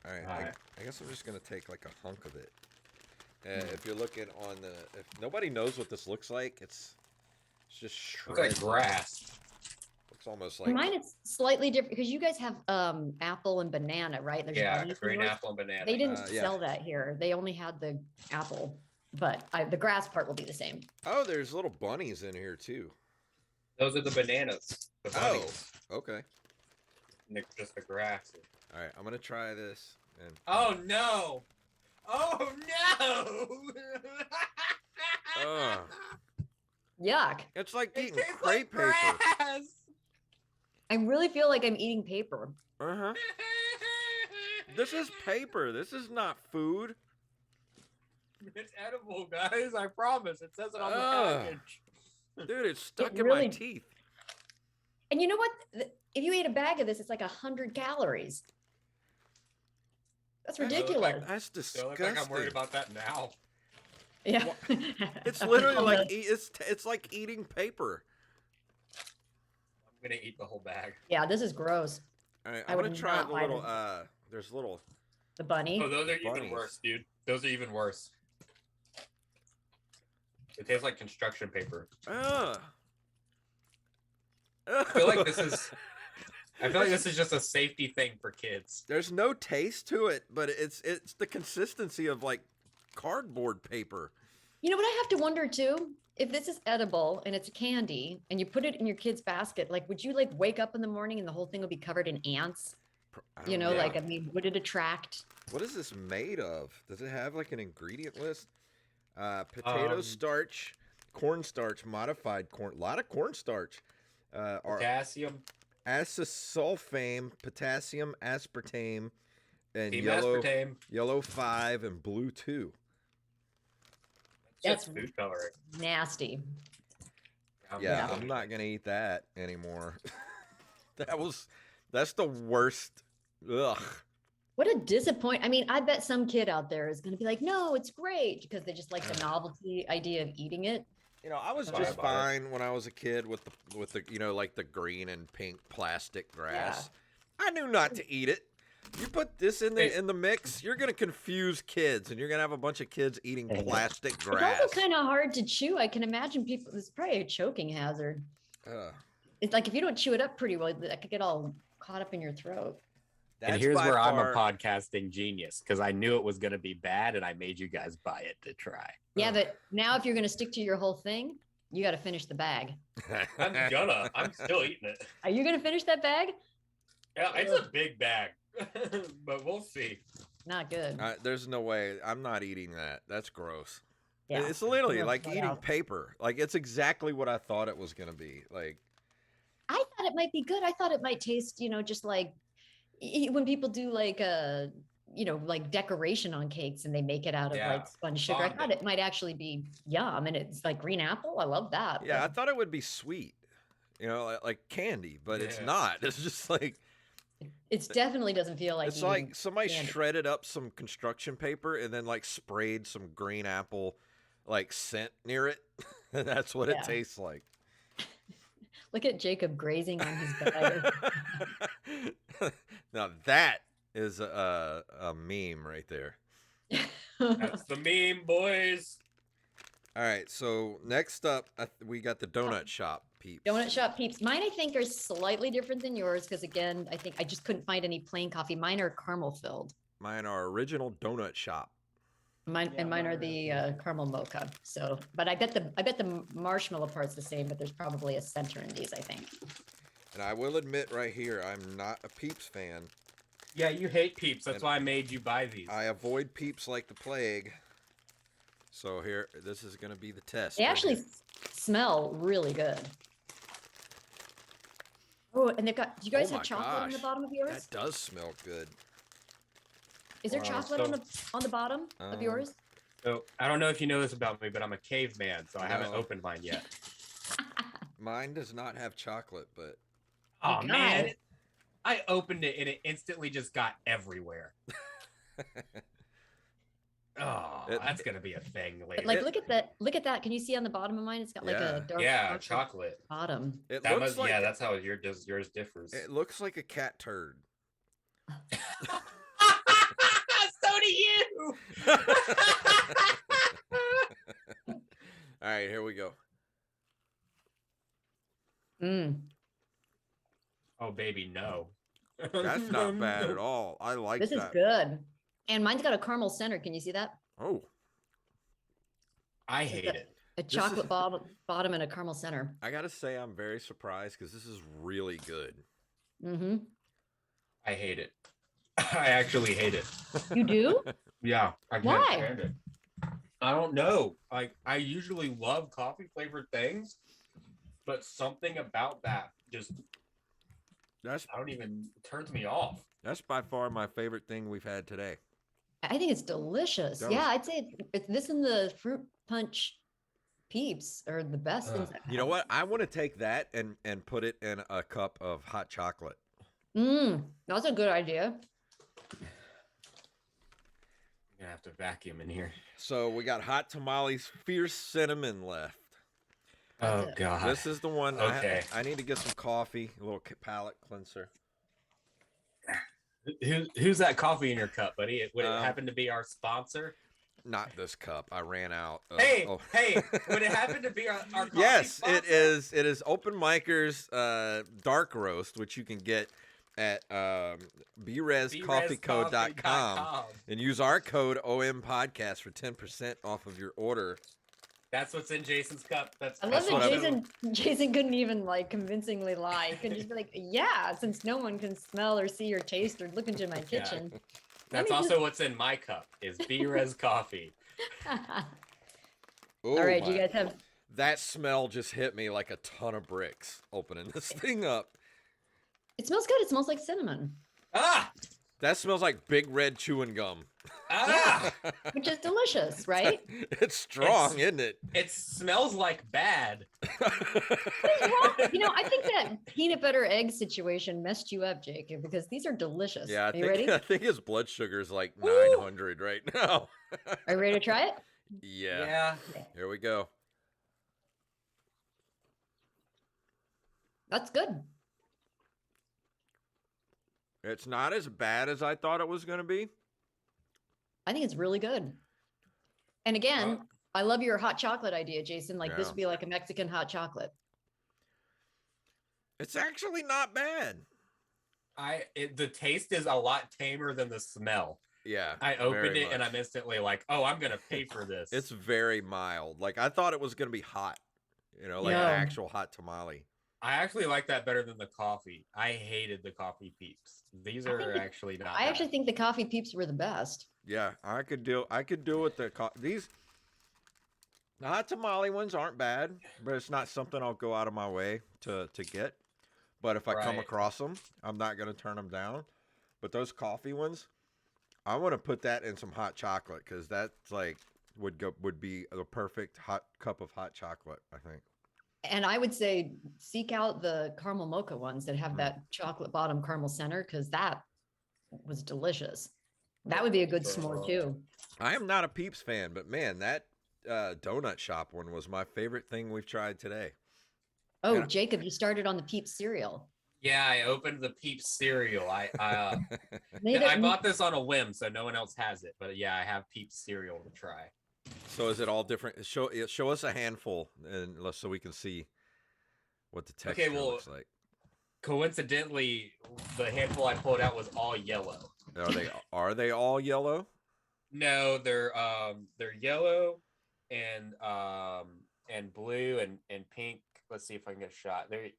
All right, All right. I guess I'm just gonna take like a hunk of it. If you're looking on if nobody knows what this looks like, it's just Looks shredded. like grass. Looks almost like Mine is slightly different because you guys have apple and banana, right? There's Yeah, bunnies in green yours. apple and banana. They didn't yeah. sell that here. They only had the apple, but the grass part will be the same. Oh, there's little bunnies in here too. Those are the bananas. The bunnies. Oh, okay. And they're just the grass. All right, I'm gonna try this. And Oh no! Oh no! Ugh. Yuck. It's like It eating tastes crepe like paper. grass. I really feel like I'm eating paper. Uh huh. This is paper. This is not food. It's edible, guys. I promise. It says it on the Ugh. package. Dude, it's stuck It in my really- teeth. And you know what? If you ate a bag of this, it's like 100 calories. That's ridiculous. That's So I disgusting. look like I'm worried about that now. Yeah. It's literally On like the- it's like eating paper. I'm gonna eat the whole bag. Yeah, this is gross. All right, I I'm would gonna try not the buy little. this. There's little. The bunny. Oh, those are even Bunnies. worse, dude. Those are even worse. It tastes like construction paper. Ugh. I feel like this is. I feel like this is just a safety thing for kids. There's no taste to it, but it's the consistency of like cardboard paper. You know what I have to wonder too? If this is edible and it's a candy and you put it in your kid's basket, like would you like wake up in the morning and the whole thing would be covered in ants? I You don't know, like I mean, would it attract? What is this made of? Does it have like an ingredient list? Potato starch, cornstarch, modified corn, a lot of cornstarch. Potassium. Acesulfame, potassium, aspartame, and Team yellow aspartame. yellow 5 and blue 2. That's That's- food coloring. Nasty. Yeah, Yeah. I'm not gonna eat that anymore. That's the worst. Ugh. What a disappoint. I mean, I bet some kid out there is going to be like, no, it's great because they just like the novelty idea of eating it. You know, I was Sorry just about it. fine when I was a kid with the like the green and pink plastic grass. I knew not to eat it. You put this in the mix, you're gonna confuse kids, and you're gonna have a bunch of kids eating plastic grass. It's also kind of hard to chew. I can imagine people. It's probably a choking hazard. Ugh. It's like if you don't chew it up pretty well, that could get all caught up in your throat. And That's here's by where I'm a far- podcasting genius because I knew it was going to be bad and I made you guys buy it to try. Yeah, Ugh. but now if you're going to stick to your whole thing, you got to finish the bag. I'm still eating it. Are you going to finish that bag? Yeah, it's a big bag, but we'll see. Not good. There's no way. I'm not eating that. That's gross. Yeah. It's literally Gross like right eating out. paper. Like it's exactly what I thought it was gonna be. Like I thought it might be good. I thought it might taste, just like when people do like like decoration on cakes and they make it out of Yeah, like spun sugar. I thought fondant. it might actually be yum, and it's like green apple. I love that. yeah, I but thought it would be sweet. Like candy, but it's Yeah. not. It's just like it definitely doesn't feel like it's like somebody candy. shredded up some construction paper and then like sprayed some green apple like scent near it. And that's what Yeah. it tastes like. Look at Jacob grazing on his bag. Now that is a meme right there. That's the meme, boys. All right, so next up we got the donut shop peeps. Donut shop peeps. Mine, I think, are slightly different than yours because, again, I think I just couldn't find any plain coffee. Mine are caramel filled. Mine are original donut shop. Mine are the caramel mocha. So, but I bet the marshmallow part's the same, but there's probably a center in these, I think. And I will admit right here, I'm not a Peeps fan. Yeah, you hate Peeps. That's why I made you buy these. I avoid Peeps like the plague. So here, this is going to be the test. They right actually here. smell really good. Oh, and they've got. Do you guys Oh have my chocolate on the gosh, bottom of yours? That does smell good. Is there Wow, chocolate on the bottom of yours? So I don't know if you know this about me, but I'm a caveman, so I haven't No. opened mine yet. Mine does not have chocolate, but Oh God. man, I opened it and it instantly just got everywhere. Oh, that's gonna be a thing later. But like, look at that. Can you see on the bottom of mine? It's got like Yeah. a dark chocolate. bottom. it That looks must, like that's how yours differs. it looks like a cat turd. So do you. All right, here we go. Mm. Oh baby, no. That's not bad at all. I like This that. is good. And mine's got a caramel center. Can you see that? Oh, I hate it. A chocolate bottom and a caramel center. I gotta say I'm very surprised because this is really good. Mm-hmm. I hate it. I actually hate it. You do? Yeah. I can't Why? stand it. I don't know. Like I usually love coffee flavored things, but something about that just That's it turns me off. that's by far my favorite thing we've had today. I think it's delicious. That Yeah, was- I'd say this and the fruit punch Peeps are the best things. You know what? I want to take that and put it in a cup of hot chocolate. That's a good idea. I'm gonna have to vacuum in here. So we got hot tamales, fierce cinnamon left. Oh god. This is the one. Okay. I need to get some coffee, a little palate cleanser. Who's that coffee in your cup, buddy? Would it Um, happen to be our sponsor? Not this cup. I ran out. Hey, oh. hey, would it happen to be our coffee Yes, sponsor? it is. It is Open Micers Dark Roast, which you can get at brezcoffeeco.com and use our code OM Podcast for 10% off of your order. That's what's in Jason's cup. I love what that I've- Jason couldn't even like convincingly lie. He could just be like, yeah, since no one can smell or see or taste or look into my Yeah. kitchen. That's me also what's in my cup is B-Res coffee. Oh, All right, do you my- guys have That smell just hit me like a ton of bricks opening this thing up. it smells good. It smells like cinnamon, Ah! That smells like big red chewing gum. Ah! which is delicious, right? It's strong, isn't it? It smells like bad. You know, I think that peanut butter egg situation messed you up, Jacob, because these are delicious. Yeah, Are you ready? I think his blood sugar is like Woo! 900 right now. Are you ready to try it? Yeah. Here we go. That's good. It's not as bad as I thought it was going to be. I think it's really good. And again, I love your hot chocolate idea, Jason. Like this Yeah. would be like a Mexican hot chocolate. It's actually not bad. The taste is a lot tamer than the smell. Yeah. I opened very it and much. I'm instantly like, oh, I'm gonna pay for this. It's very mild. Like I thought it was going to be hot. You know, like Yeah. an actual hot tamale. I actually like that better than the coffee. I hated the coffee Peeps. These I think are the- actually not. I actually think the coffee Peeps were the best. Yeah, I could do with the these. The hot tamale ones aren't bad, but it's not something I'll go out of my way to get. But if I come Right. across them, I'm not going to turn them down. But those coffee ones, I want to put that in some hot chocolate because that's like would be the perfect hot cup of hot chocolate, I think. And I would say seek out the caramel mocha ones that have that chocolate bottom caramel center because that was delicious. That would be a good s'more too. I am not a Peeps fan, but man, that donut shop one was my favorite thing we've tried today. Oh, And- Jacob, you started on the Peeps cereal. Yeah, I opened the Peeps cereal. I Made I it- bought this on a whim, so no one else has it. But yeah, I have Peeps cereal to try. So is it all different? Show us a handful, and so we can see what the texture well, looks like. Coincidentally, the handful I pulled out was all yellow. Are they all yellow? No, they're yellow and blue and pink. Let's see if I can get a shot. There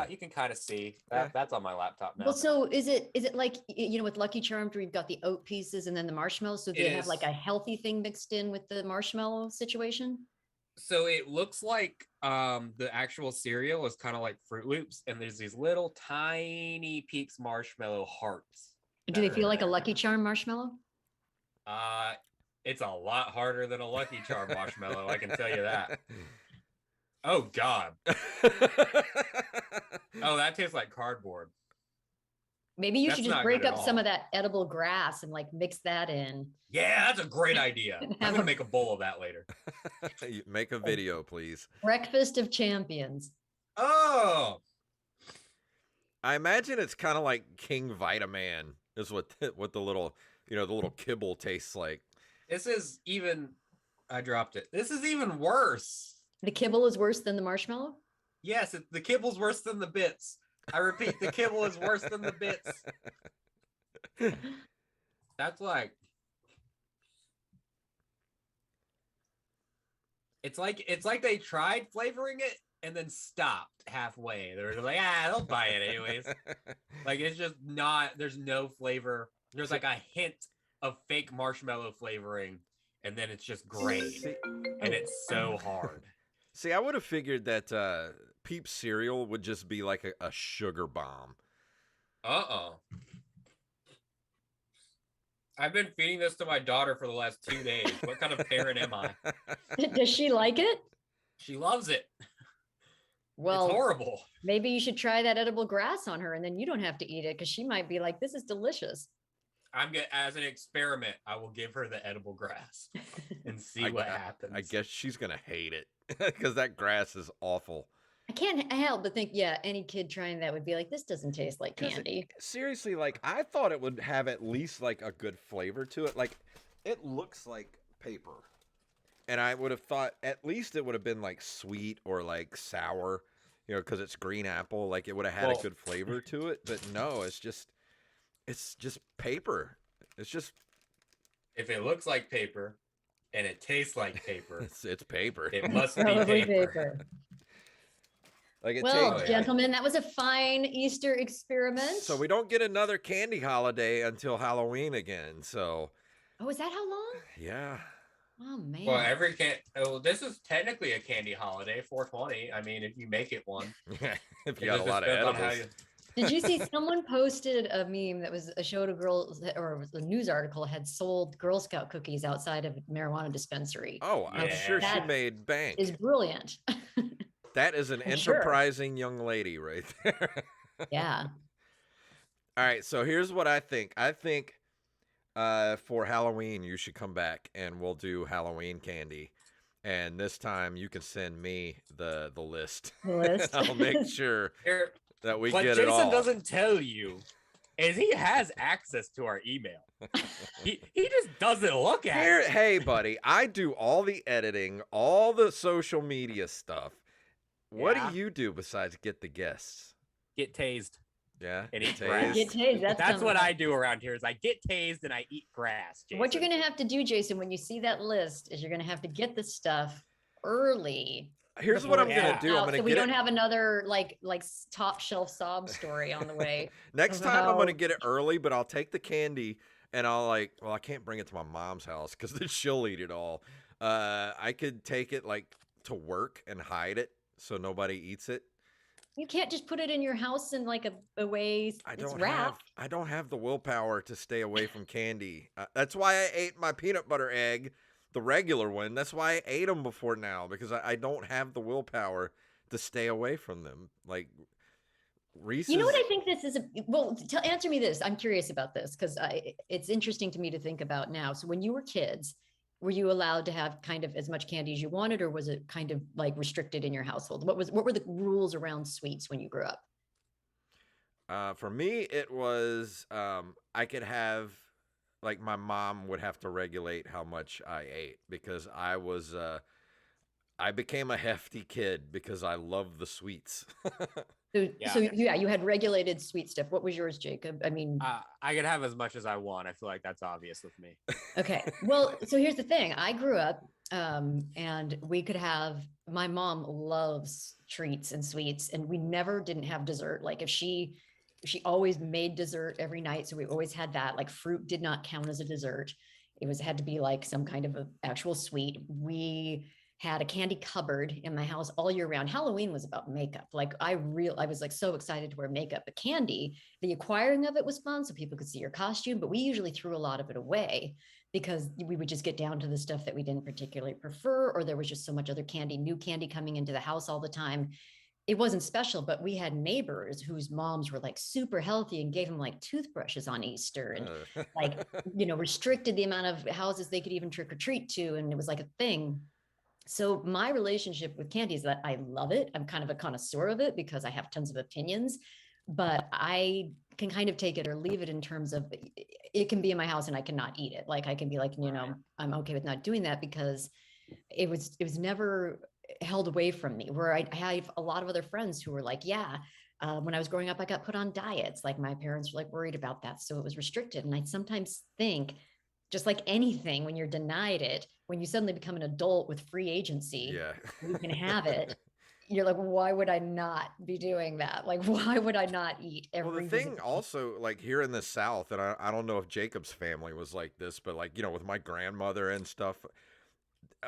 you can kind of see that. Yeah. That's on my laptop now. Well, so is it like, you know, with Lucky Charms where you've got the oat pieces and then the marshmallows? So do they have like a healthy thing mixed in with the marshmallow situation? So it looks like the actual cereal is kind of like Fruit Loops, and there's these little tiny Peeps marshmallow hearts. Do they feel like a Lucky Charm marshmallow? It's a lot harder than a Lucky Charm marshmallow, I can tell you that. Oh God. Oh, that tastes like cardboard. Maybe you should just break up some of that edible grass and like mix that in. Yeah, that's a great idea. I'm gonna make a bowl of that later. Make a video, please. Breakfast of champions. Oh, I imagine it's kind of like King Vitaman is what the little, you know, the little kibble tastes like. This is even. I dropped it. This is even worse. The kibble is worse than the marshmallow? Yes, the kibble's worse than the bits. I repeat, the kibble is worse than the bits. That's like. It's like they tried flavoring it and then stopped halfway. They were like, they'll buy it anyways. Like, it's just not, there's no flavor. There's like a hint of fake marshmallow flavoring, and then it's just grain. And it's so hard. See, I would have figured that Peeps cereal would just be like a sugar bomb. I've been feeding this to my daughter for the last 2 days. What kind of parent am I? Does she like it? She loves it. Well, it's horrible. Maybe you should try that edible grass on her, and then you don't have to eat it because she might be like, "This is delicious." As an experiment, I will give her the edible grass and see what happens. I guess she's gonna hate it because that grass is awful. I can't help but think, yeah, any kid trying that would be like, this doesn't taste like candy. Seriously, like, I thought it would have at least like a good flavor to it. Like, it looks like paper. And I would have thought at least it would have been like sweet or like sour, you know, because it's green apple. Like, it would have had a good flavor to it. But no, it's just paper. It's just. If it looks like paper and it tastes like paper, it's paper. It must be paper. Like gentlemen, that was a fine Easter experiment. So we don't get another candy holiday until Halloween again. So. Oh, is that how long? Yeah. Oh man. Well, this is technically a candy holiday, 420. I mean, if you make it one. If you got a lot of edibles. Did you see someone posted a meme that was a show to girls, or it was a news article had sold Girl Scout cookies outside of a marijuana dispensary? Oh, I'm sure she made bank. Is brilliant. That is an enterprising young lady right there. Yeah. All right, so here's what I think. I think for Halloween, you should come back and we'll do Halloween candy. And this time you can send me the list. The list? I'll make sure that we get it all. What Jason doesn't tell you is he has access to our email. he just doesn't look at it. Hey, buddy, I do all the editing, all the social media stuff. What do you do besides get the guests? Get tased. Yeah. And eat grass. Get tased. That's what I do around here is I get tased and I eat grass. Jason. What you're going to have to do, Jason, when you see that list is you're going to have to get the stuff early. Here's what I'm going to do. I'm going to so we don't have another like top shelf sob story on the way. Next time I'm going to get it early, but I'll take the candy and I'll I can't bring it to my mom's house because then she'll eat it all. I could take it like to work and hide it so nobody eats it. You can't just put it in your house in like a way it's wrapped. I don't have the willpower to stay away from candy. That's why I ate my peanut butter egg, the regular one. That's why I ate them before now, because I don't have the willpower to stay away from them. Like Reese. You know what I think this is? Answer me this. I'm curious about this because it's interesting to me to think about now. So when you were kids, were you allowed to have kind of as much candy as you wanted, or was it kind of like restricted in your household? What were the rules around sweets when you grew up? For me, it was I could have, like, my mom would have to regulate how much I ate because I I became a hefty kid because I love the sweets. So yeah, you had regulated sweet stuff. What was yours, Jacob? I mean, I can have as much as I want. I feel like that's obvious with me. okay. Well, so here's the thing. I grew up and we could have, my mom loves treats and sweets, and we never didn't have dessert. Like if she always made dessert every night. So we always had that. Like fruit did not count as a dessert. Had to be like some kind of a actual sweet. We had a candy cupboard in my house all year round. Halloween was about makeup. Like I was like so excited to wear makeup, but candy, the acquiring of it was fun so people could see your costume, but we usually threw a lot of it away because we would just get down to the stuff that we didn't particularly prefer, or there was just so much other candy, new candy coming into the house all the time. It wasn't special, but we had neighbors whose moms were like super healthy and gave them like toothbrushes on Easter and like, restricted the amount of houses they could even trick or treat to. And it was like a thing. So my relationship with candy is that I love it. I'm kind of a connoisseur of it because I have tons of opinions, but I can kind of take it or leave it in terms of it can be in my house and I cannot eat it. Like I can be like, I'm okay with not doing that because it was never held away from me. Where I have a lot of other friends who were like, yeah, when I was growing up, I got put on diets. Like my parents were like worried about that. So it was restricted. And I sometimes think, just like anything, when you're denied it, when you suddenly become an adult with free agency, you can have it. You're like, why would I not be doing that? Like, why would I not eat every? Well, the thing also, like here in the South, and I don't know if Jacob's family was like this, but like, with my grandmother and stuff,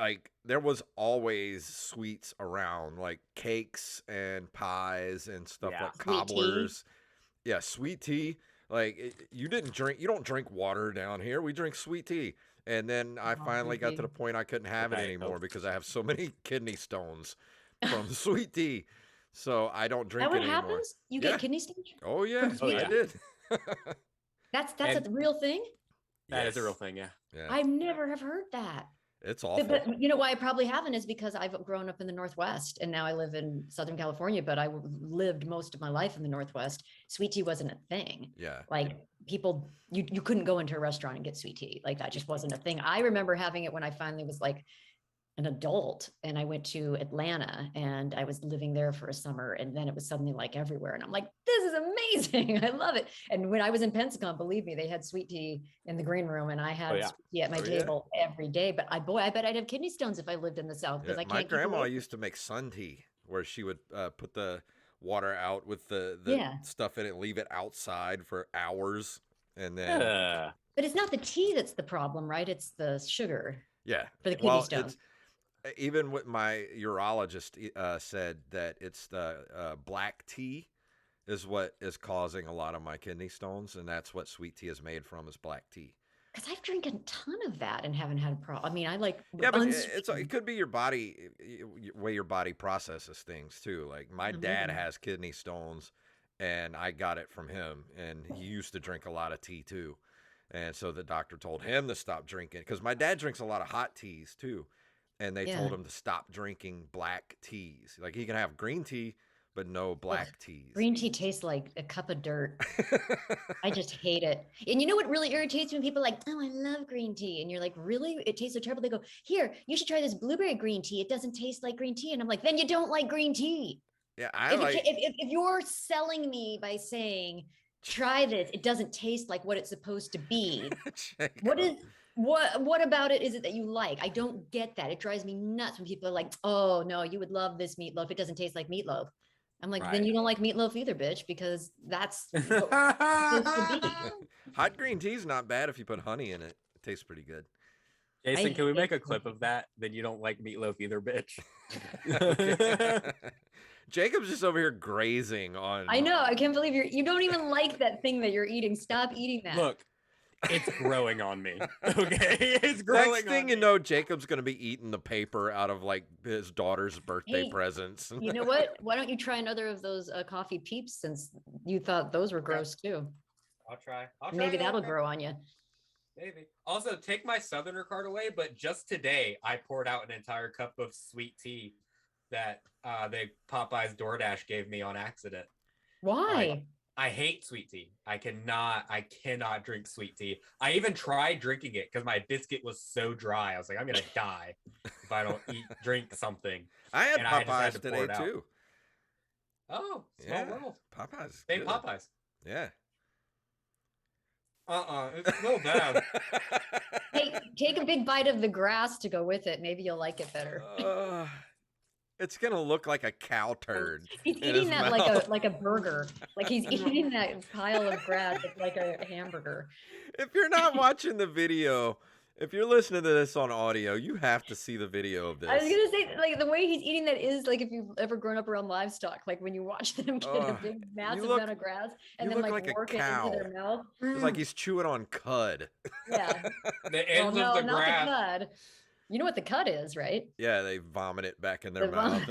like there was always sweets around, like cakes and pies and stuff, like cobblers. Yeah, sweet tea. Like you don't drink water down here. We drink sweet tea. And then I finally got to the point I couldn't have it anymore because I have so many kidney stones from sweet tea. So I don't drink it anymore. Happens? You get kidney stones? Oh yeah, I did. That's a real thing? That is a real thing, yeah. I never have heard that. It's awful. But you know why I probably haven't is because I've grown up in the Northwest and now I live in Southern California, but I lived most of my life in the Northwest. Sweet tea wasn't a thing. Yeah. Like people, you couldn't go into a restaurant and get sweet tea. Like that just wasn't a thing. I remember having it when I finally was like an adult and I went to Atlanta and I was living there for a summer and then it was suddenly like everywhere and I'm like, this is amazing. I love it. And when I was in Pensacon, believe me, they had sweet tea in the green room and I had sweet tea at my table every day. But I bet I'd have kidney stones if I lived in the South because I can't. My grandma used to make sun tea where she would put the water out with the stuff in it, leave it outside for hours and then. But it's not the tea that's the problem, right? It's the sugar. Yeah. For the kidney stones. Even what my urologist said that it's the black tea is what is causing a lot of my kidney stones, and that's what sweet tea is made from, is black tea. Because I've drank a ton of that and haven't had a problem. I mean, I like but it could be your body, way your body processes things too. Like my dad has kidney stones, and I got it from him, and he used to drink a lot of tea too, and so the doctor told him to stop drinking because my dad drinks a lot of hot teas too. And they told him to stop drinking black teas. Like he can have green tea, but no black teas. Green tea tastes like a cup of dirt. I just hate it. And you know what really irritates me? When people are like, oh, I love green tea. And you're like, really? It tastes so terrible. They go, here, you should try this blueberry green tea. It doesn't taste like green tea. And I'm like, then you don't like green tea. Yeah, if you're selling me by saying, try this, it doesn't taste like what it's supposed to be. What about it is it that you like? I don't get that. It drives me nuts when people are like, oh no, you would love this meatloaf. It doesn't taste like meatloaf. I'm like, then you don't like meatloaf either, bitch, because that's what it's supposed to be. Hot green tea is not bad if you put honey in it. It tastes pretty good. Jason, can we make a clip of that? Then you don't like meatloaf either, bitch. Jacob's just over here grazing on. I know. I can't believe you don't even like that thing that you're eating. Stop eating that. Look. It's growing on me. Okay, it's growing. Next thing you know, Jacob's gonna be eating the paper out of like his daughter's birthday presents. You know what? Why don't you try another of those coffee Peeps since you thought those were gross too? I'll try. Maybe that'll grow on you. Maybe. Also, take my Southerner card away. But just today, I poured out an entire cup of sweet tea that the Popeyes DoorDash gave me on accident. Why? I hate sweet tea. I cannot drink sweet tea. I even tried drinking it because my biscuit was so dry. I was like, I'm gonna die if if I don't drink something. I had And I just had Popeyes to pour today it out. too. Oh, small world. Popeyes. Hey, good. Popeyes. Yeah. It's real bad. Hey, take a big bite of the grass to go with it. Maybe you'll like it better. It's gonna look like a cow turd. He's in eating his that mouth. like a burger. Like he's eating that pile of grass like a hamburger. If you're not watching the video, if you're listening to this on audio, you have to see the video of this. I was gonna say, like the way he's eating that is like if you've ever grown up around livestock, like when you watch them get a big massive amount of grass and then look like a work it cow. into their mouth. It's like he's chewing on cud. Yeah. The ends of the not grass. the cud. You know what the cud is, right? Yeah, they vomit it back in their The mouth.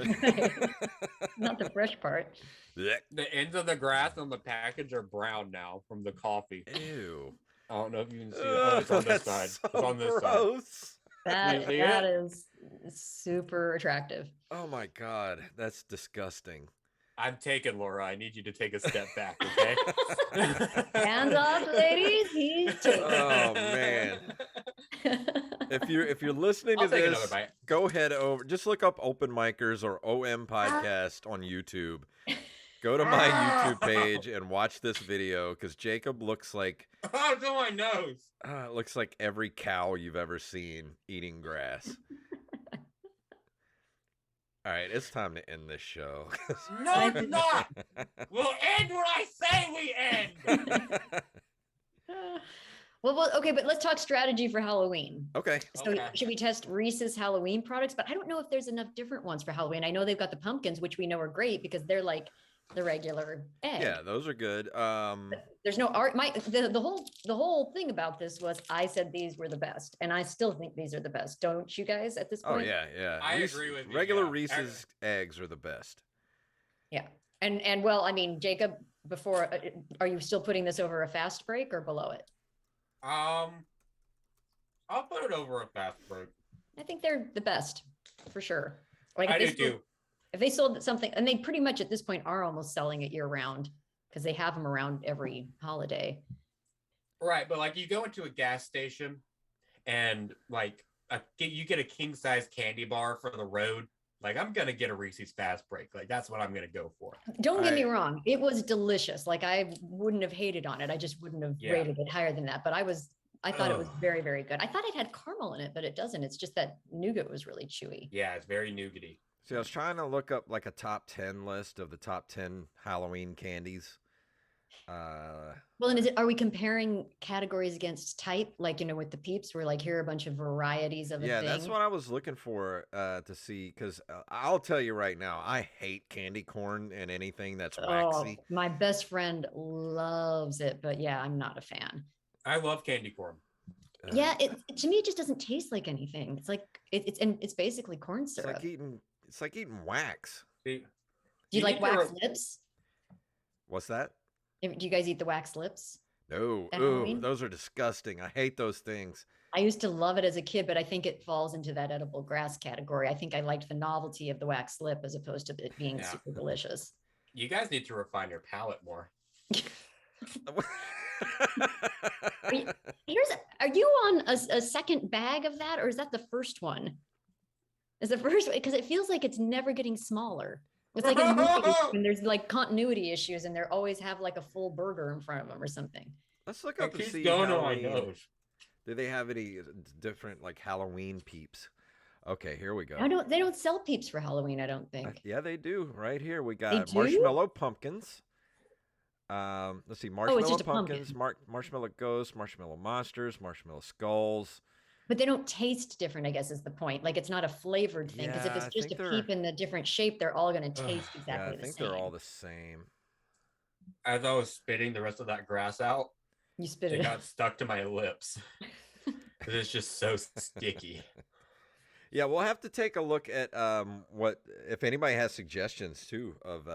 Not the fresh part. The ends of the grass on the package are brown now from the coffee. Ew. I don't know if you can see it. Oh, it's on this side. So It's on this side. gross. That is super attractive. Oh my god, that's disgusting. I'm taken, Laura. I need you to take a step back, okay? Hands off, ladies. He's taking. Oh man. If you're listening I'll to take another this, bite. go head over. Just look up Open Micers or OM Podcast on YouTube. Go to my YouTube page and watch this video because Jacob looks like Oh, it's on my nose. looks like every cow you've ever seen eating grass. All right, it's time to end this show. No, it's not. We'll end when I say we end. Well, okay, but let's talk strategy for Halloween. Okay. So Okay. should we test Reese's Halloween products? But I don't know if there's enough different ones for Halloween. I know they've got the pumpkins, which we know are great because they're like the regular egg. Yeah, those are good. There's no art. The whole thing about this was I said these were the best, and I still think these are the best. Don't you guys at this Oh point? yeah. I agree with you, regular yeah. Reese's eggs are the best. Yeah. And well, I mean, Jacob, before are you still putting this over a fast break or below it? I'll put it over a fast break. I think they're the best for sure. Like I if do too. If they sold something, and they pretty much at this point are almost selling it year round because they have them around every holiday. Right, but like you go into a gas station and like you get a king size candy bar for the road. Like I'm gonna get a Reese's Fast Break. Like that's what I'm gonna go for. Don't get me wrong, it was delicious. Like I wouldn't have hated on it. I just wouldn't have Yeah. rated it higher than that. But I thought it was very, very good. I thought it had caramel in it, but it doesn't. It's just that nougat was really chewy. Yeah, it's very nougaty. See, I was trying to look up like a top 10 list of the top 10 Halloween candies. Well, and are we comparing categories against type? Like, with the Peeps, we're like, here are a bunch of varieties of a thing. That's what I was looking for to see, because I'll tell you right now, I hate candy corn and anything that's waxy. My best friend loves it, but yeah, I'm not a fan. I love candy corn. Yeah, to me, it just doesn't taste like anything. It's like it's basically corn syrup. It's like eating wax. Do you like wax lips? What's that? Do you guys eat the wax lips? No. Ooh, those are disgusting. I hate those things. I used to love it as a kid, but I think it falls into that edible grass category. I think I liked the novelty of the wax lip as opposed to it being super delicious. You guys need to refine your palate more. Are you on a second bag of that, or is that the first one? Is the first, because it feels like it's never getting smaller. It's like in movies when there's like continuity issues and they always have like a full burger in front of them or something. Let's look up and see. Do they have any different like Halloween Peeps? Okay, here we go. They don't sell Peeps for Halloween, I don't think. Yeah, they do. Right here we got marshmallow pumpkins. Let's see, marshmallow pumpkins, marshmallow ghosts, marshmallow monsters, marshmallow skulls. But they don't taste different, I guess is the point. Like it's not a flavored thing, because if it's just a peep in the different shape, they're all going to taste exactly the same. I think they're all the same. As I was spitting the rest of that grass out, it got stuck to my lips. Because it's just so sticky. Yeah, we'll have to take a look at what, if anybody has suggestions too of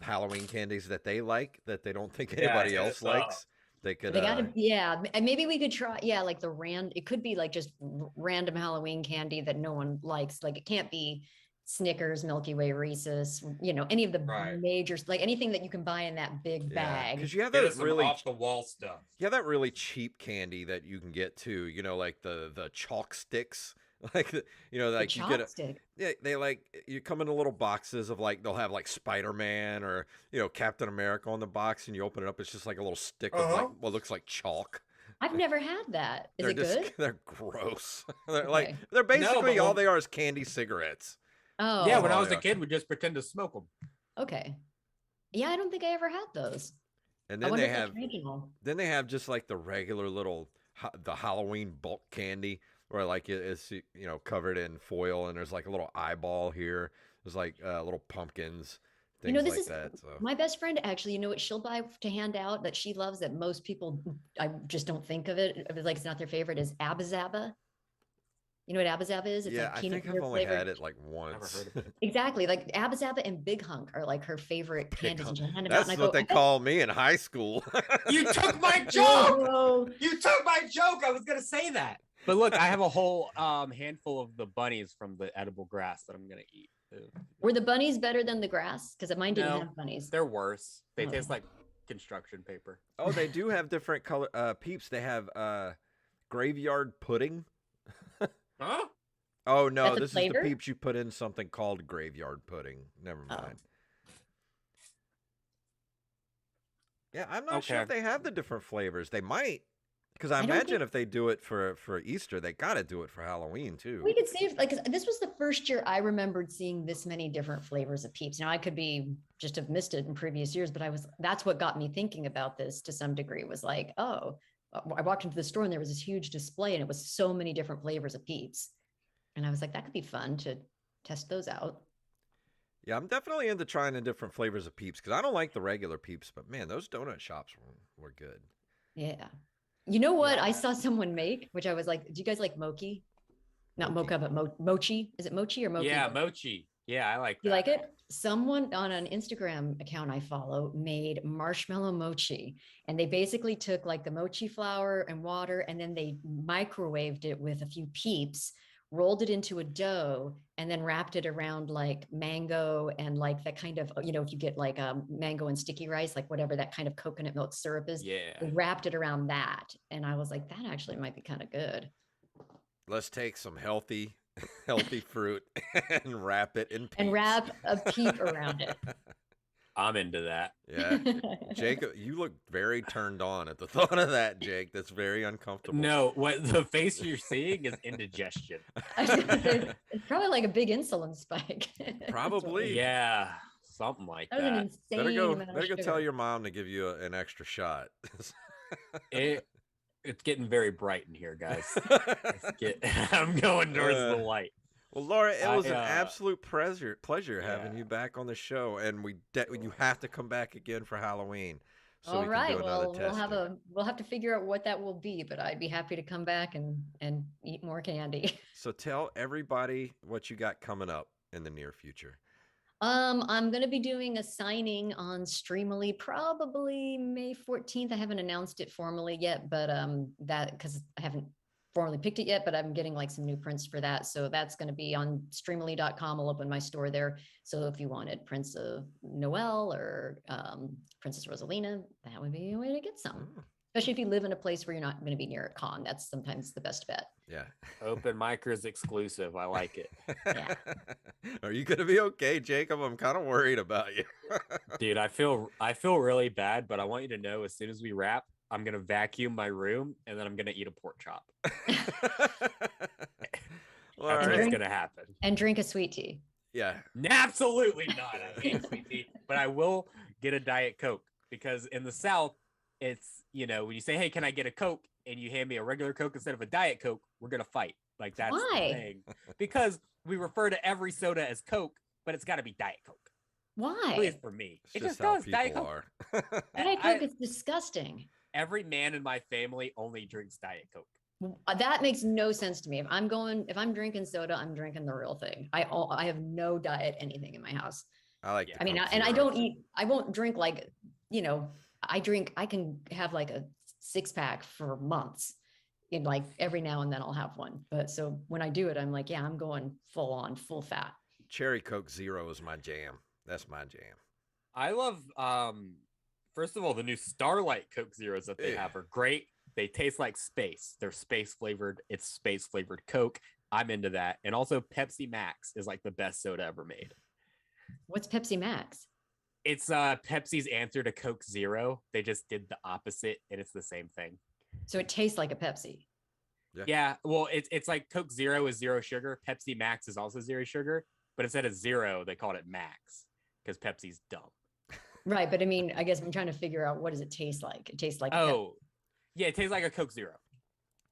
Halloween candies that they like that they don't think anybody else likes. They could. And maybe we could try. Yeah, like it could be like just random Halloween candy that no one likes. Like it can't be Snickers, Milky Way, Reese's. Any of the major, like anything that you can buy in that big bag. Because you have that really off the wall stuff. You have that really cheap candy that you can get too. Like the chalk sticks Like The like you get a chopstick. they like you come in little boxes of like they'll have like Spider-Man or Captain America on the box, and you open it up, it's just like a little stick of like what looks like chalk. I've never had that. Is it good? They're gross. They're like Okay. they're No, basically but all they are is candy cigarettes. yeah, Oh, when I Oh was a yeah. kid, we just pretend to smoke them. okay. Yeah, I don't think I ever had those. And I then wonder they if that's have regional. just like the regular little the Halloween bulk candy where like it's covered in foil and there's like a little eyeball here. There's like little pumpkins, things This like is that. So my best friend actually, what she'll buy to hand out that she loves that most people I just don't think of it. Like it's not their favorite is Abba Zaba. You know what Abba Zaba is? It's yeah, like I peanut think I've butter only flavored. had it like Never once. heard of it. Exactly. Like Abba Zaba and Big Hunk are like her favorite Big candies, and hunk. she'll hand them out. And That's I what go, they call me in high school. You took my joke. whoa. You took my joke. I was gonna say that. But look, I have a whole handful of the bunnies from the edible grass that I'm gonna eat. Were the bunnies better than the grass? Because mine didn't No, have bunnies. they're worse. They Oh. taste like construction paper. Oh, they do have different color Peeps. They have graveyard pudding. Huh? Oh no, That's a this is the flavor? Peeps you put in something called graveyard pudding. Never Oh. mind. Yeah, I'm not sure if Okay. they have the different flavors. They might, because I I don't imagine think- if they do it for Easter, they got to do it for Halloween too. We could see if, like, 'cause this was the first year I remembered seeing this many different flavors of Peeps. Now I could be just have missed it in previous years, but that's what got me thinking about this to some degree was like, oh, I walked into the store and there was this huge display and it was so many different flavors of Peeps. And I was like, that could be fun to test those out. Yeah, I'm definitely into trying the different flavors of Peeps because I don't like the regular Peeps, but man, those donut shops were good. Yeah. You know what Yeah. I saw someone make, which I was like, do you guys like mochi? Not Mochi? mocha, but mochi. Is it mochi or mochi? Yeah, mochi. Yeah, I like that. You like it? Someone on an Instagram account I follow made marshmallow mochi. And they basically took like the mochi flour and water, and then they microwaved it with a few peeps, rolled it into a dough, and then wrapped it around like mango and like that kind of, if you get like mango and sticky rice, like whatever that kind of coconut milk syrup is, Yeah. they wrapped it around that. And I was like, that actually might be kind of good. Let's take some healthy fruit and wrap it in Peeps. And wrap a peep around it. I'm into that. Yeah, Jake, you look very turned on at the thought of that, Jake. That's very uncomfortable. No, what the face you're seeing is indigestion. It's probably like a big insulin spike. Probably. Yeah, something like That was an that. insane amount of Better go tell sugar. your mom to give you an extra shot. It's getting very bright in here, guys. I'm going towards the light. Well, Laura, it was an I, absolute pleasure having yeah. you back on the show, and you have to come back again for Halloween. So All we can right. do another Well, we'll have to figure out what that will be, but I'd be happy to come back and eat more candy. So tell everybody what you got coming up in the near future. I'm going to be doing a signing on Streamily probably May 14th. I haven't announced it formally yet, but that because I haven't formally picked it yet, but I'm getting like some new prints for that. So that's going to be on streamily.com. I'll open my store there. So if you wanted Prince of Noel or Princess Rosalina, that would be a way to get some. Especially if you live in a place where you're not going to be near a con. That's sometimes the best bet. Yeah. Open micers exclusive. I like it. Yeah. Are you gonna be okay, Jacob? I'm kind of worried about you. Dude, I feel really bad, but I want you to know as soon as we wrap, I'm gonna vacuum my room and then I'm gonna eat a pork chop. Well, That's all what's right. gonna happen. And drink a sweet tea. Yeah. Absolutely not. I hate sweet tea, but I will get a Diet Coke because in the South, it's when you say, "Hey, can I get a Coke?" and you hand me a regular Coke instead of a Diet Coke, we're gonna fight. Like that's Why? the thing. Because we refer to every soda as Coke, but it's got to be Diet Coke. At least Why? for me, It's it just just how does. Diet people Coke. are. Diet I- Coke is disgusting. Every man in my family only drinks Diet Coke. That makes no sense to me. If I'm drinking soda, I'm drinking the real thing. I have no diet anything in my house. I like. Yeah. the I mean, Coke and I Zero. don't eat. I won't drink like I can have like a 6-pack for months. In like every now and then I'll have one. But so when I do it, I'm like, yeah, I'm going full on, full fat. Cherry Coke Zero is my jam. That's my jam. I love. First of all, the new Starlight Coke Zeros that they Yeah. have are great. They taste like space. They're space flavored. It's space flavored Coke. I'm into that. And also Pepsi Max is like the best soda ever made. What's Pepsi Max? It's Pepsi's answer to Coke Zero. They just did the opposite, and it's the same thing. So it tastes like a Pepsi. Yeah. Well, it's like Coke Zero is zero sugar. Pepsi Max is also zero sugar, but instead of zero, they called it Max because Pepsi's dumb. Right, but I mean, I guess I'm trying to figure out, what does it taste like? It tastes like Yeah, it tastes like a Coke Zero,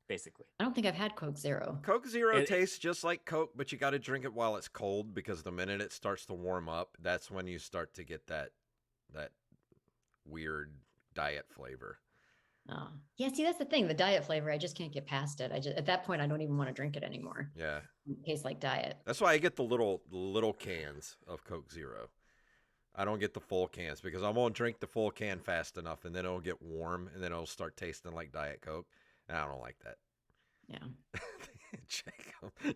basically. I don't think I've had Coke Zero. Coke Zero tastes just like Coke, but you got to drink it while it's cold, because the minute it starts to warm up, that's when you start to get that weird diet flavor. Oh, yeah. See, that's the thing. The diet flavor, I just can't get past it. At that point, I don't even want to drink it anymore. Yeah, It tastes like diet. that's why I get the little cans of Coke Zero. I don't get the full cans because I won't drink the full can fast enough, and then it'll get warm, and then it'll start tasting like Diet Coke, and I don't like that. Yeah.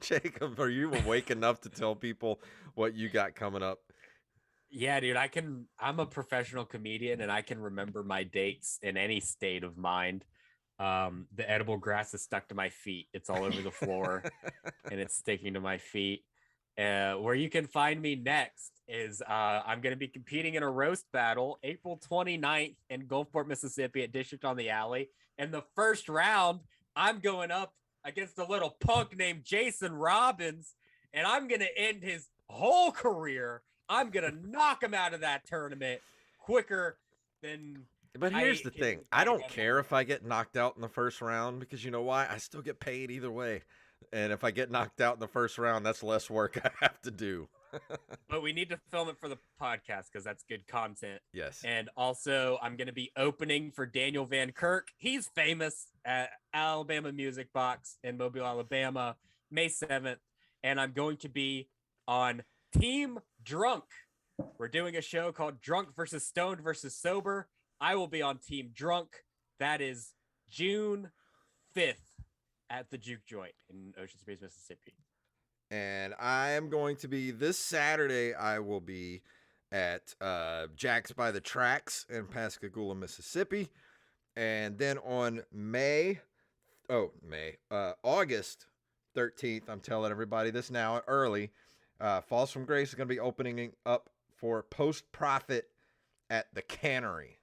Jacob, are you awake enough to tell people what you got coming up? Yeah, dude, I'm a professional comedian and I can remember my dates in any state of mind. The edible grass is stuck to my feet. It's all over the floor and it's sticking to my feet. Where you can find me next is I'm going to be competing in a roast battle April 29th in Gulfport, Mississippi at District on the Alley. And the first round, I'm going up against a little punk named Jason Robbins, and I'm going to end his whole career. I'm going to knock him out of that tournament quicker than... But here's the thing. I don't care if I get knocked out in the first round, because you know why? I still get paid either way. And if I get knocked out in the first round, that's less work I have to do. But we need to film it for the podcast because that's good content. Yes. And also, I'm going to be opening for Daniel Van Kirk. He's famous at Alabama Music Box in Mobile, Alabama, May 7th. And I'm going to be on Team Drunk. We're doing a show called Drunk versus Stoned versus Sober. I will be on Team Drunk. That is June 5th at the Juke Joint in Ocean Springs, Mississippi. And I am going to be this Saturday. I will be at Jack's by the Tracks in Pascagoula, Mississippi. And then on August 13th, I'm telling everybody this now early, Falls from Grace is going to be opening up for Post Profit at the Cannery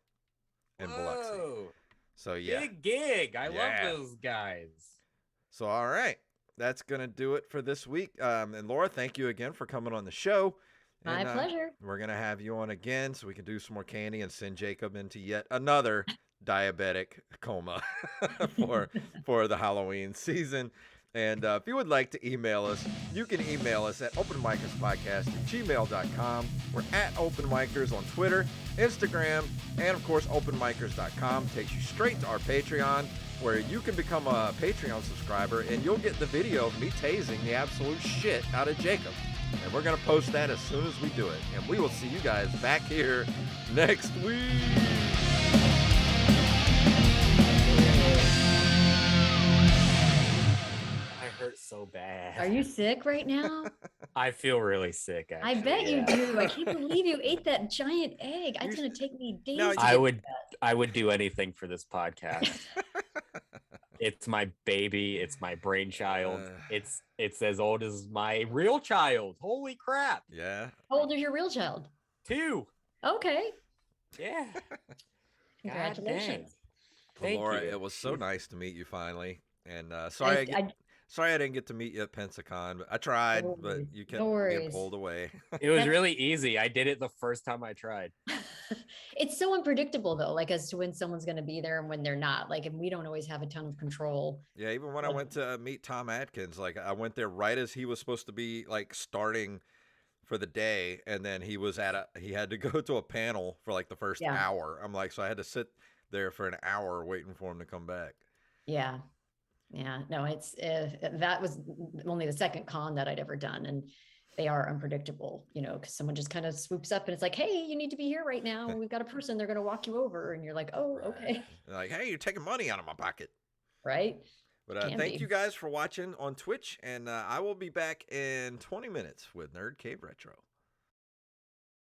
in Biloxi. So yeah, big gig. I love those guys. So all right, that's gonna do it for this week. And Laura, thank you again for coming on the show. My pleasure. We're gonna have you on again so we can do some more candy and send Jacob into yet another diabetic coma for the Halloween season. And if you would like to email us, you can email us at openmikerspodcast@gmail.com. We're at openmikers on Twitter, Instagram, and of course openmikers.com takes you straight to our Patreon, where you can become a Patreon subscriber and you'll get the video of me tasing the absolute shit out of Jacob. And we're going to post that as soon as we do it. And we will see you guys back here next week. Hurt so bad. Are you sick right now? I feel really sick, actually. I bet you do. I can't believe you ate that giant egg. It's going to take me days. No, I would do anything for this podcast. It's my baby. It's my brainchild. It's as old as my real child. Holy crap. Yeah. How old is your real child? 2. Okay. Yeah. Congratulations. Well, Laura, it was so nice to meet you finally. And sorry I didn't get to meet you at Pensacon, but I tried, but you kept getting pulled away. It was really easy. I did it the first time I tried. It's so unpredictable though, like as to when someone's going to be there and when they're not. Like, and we don't always have a ton of control. Yeah, even when I went to meet Tom Atkins, like I went there right as he was supposed to be like starting for the day, and then he had to go to a panel for like the first hour. I'm like, so I had to sit there for an hour waiting for him to come back. Yeah. Yeah, no, it's that was only the second con that I'd ever done, and they are unpredictable, because someone just kind of swoops up and it's like, hey, you need to be here right now. We've got a person, they're going to walk you over, and you're like, oh, okay. They're like, hey, you're taking money out of my pocket. Right. But thank you guys for watching on Twitch, and I will be back in 20 minutes with Nerd Cave Retro.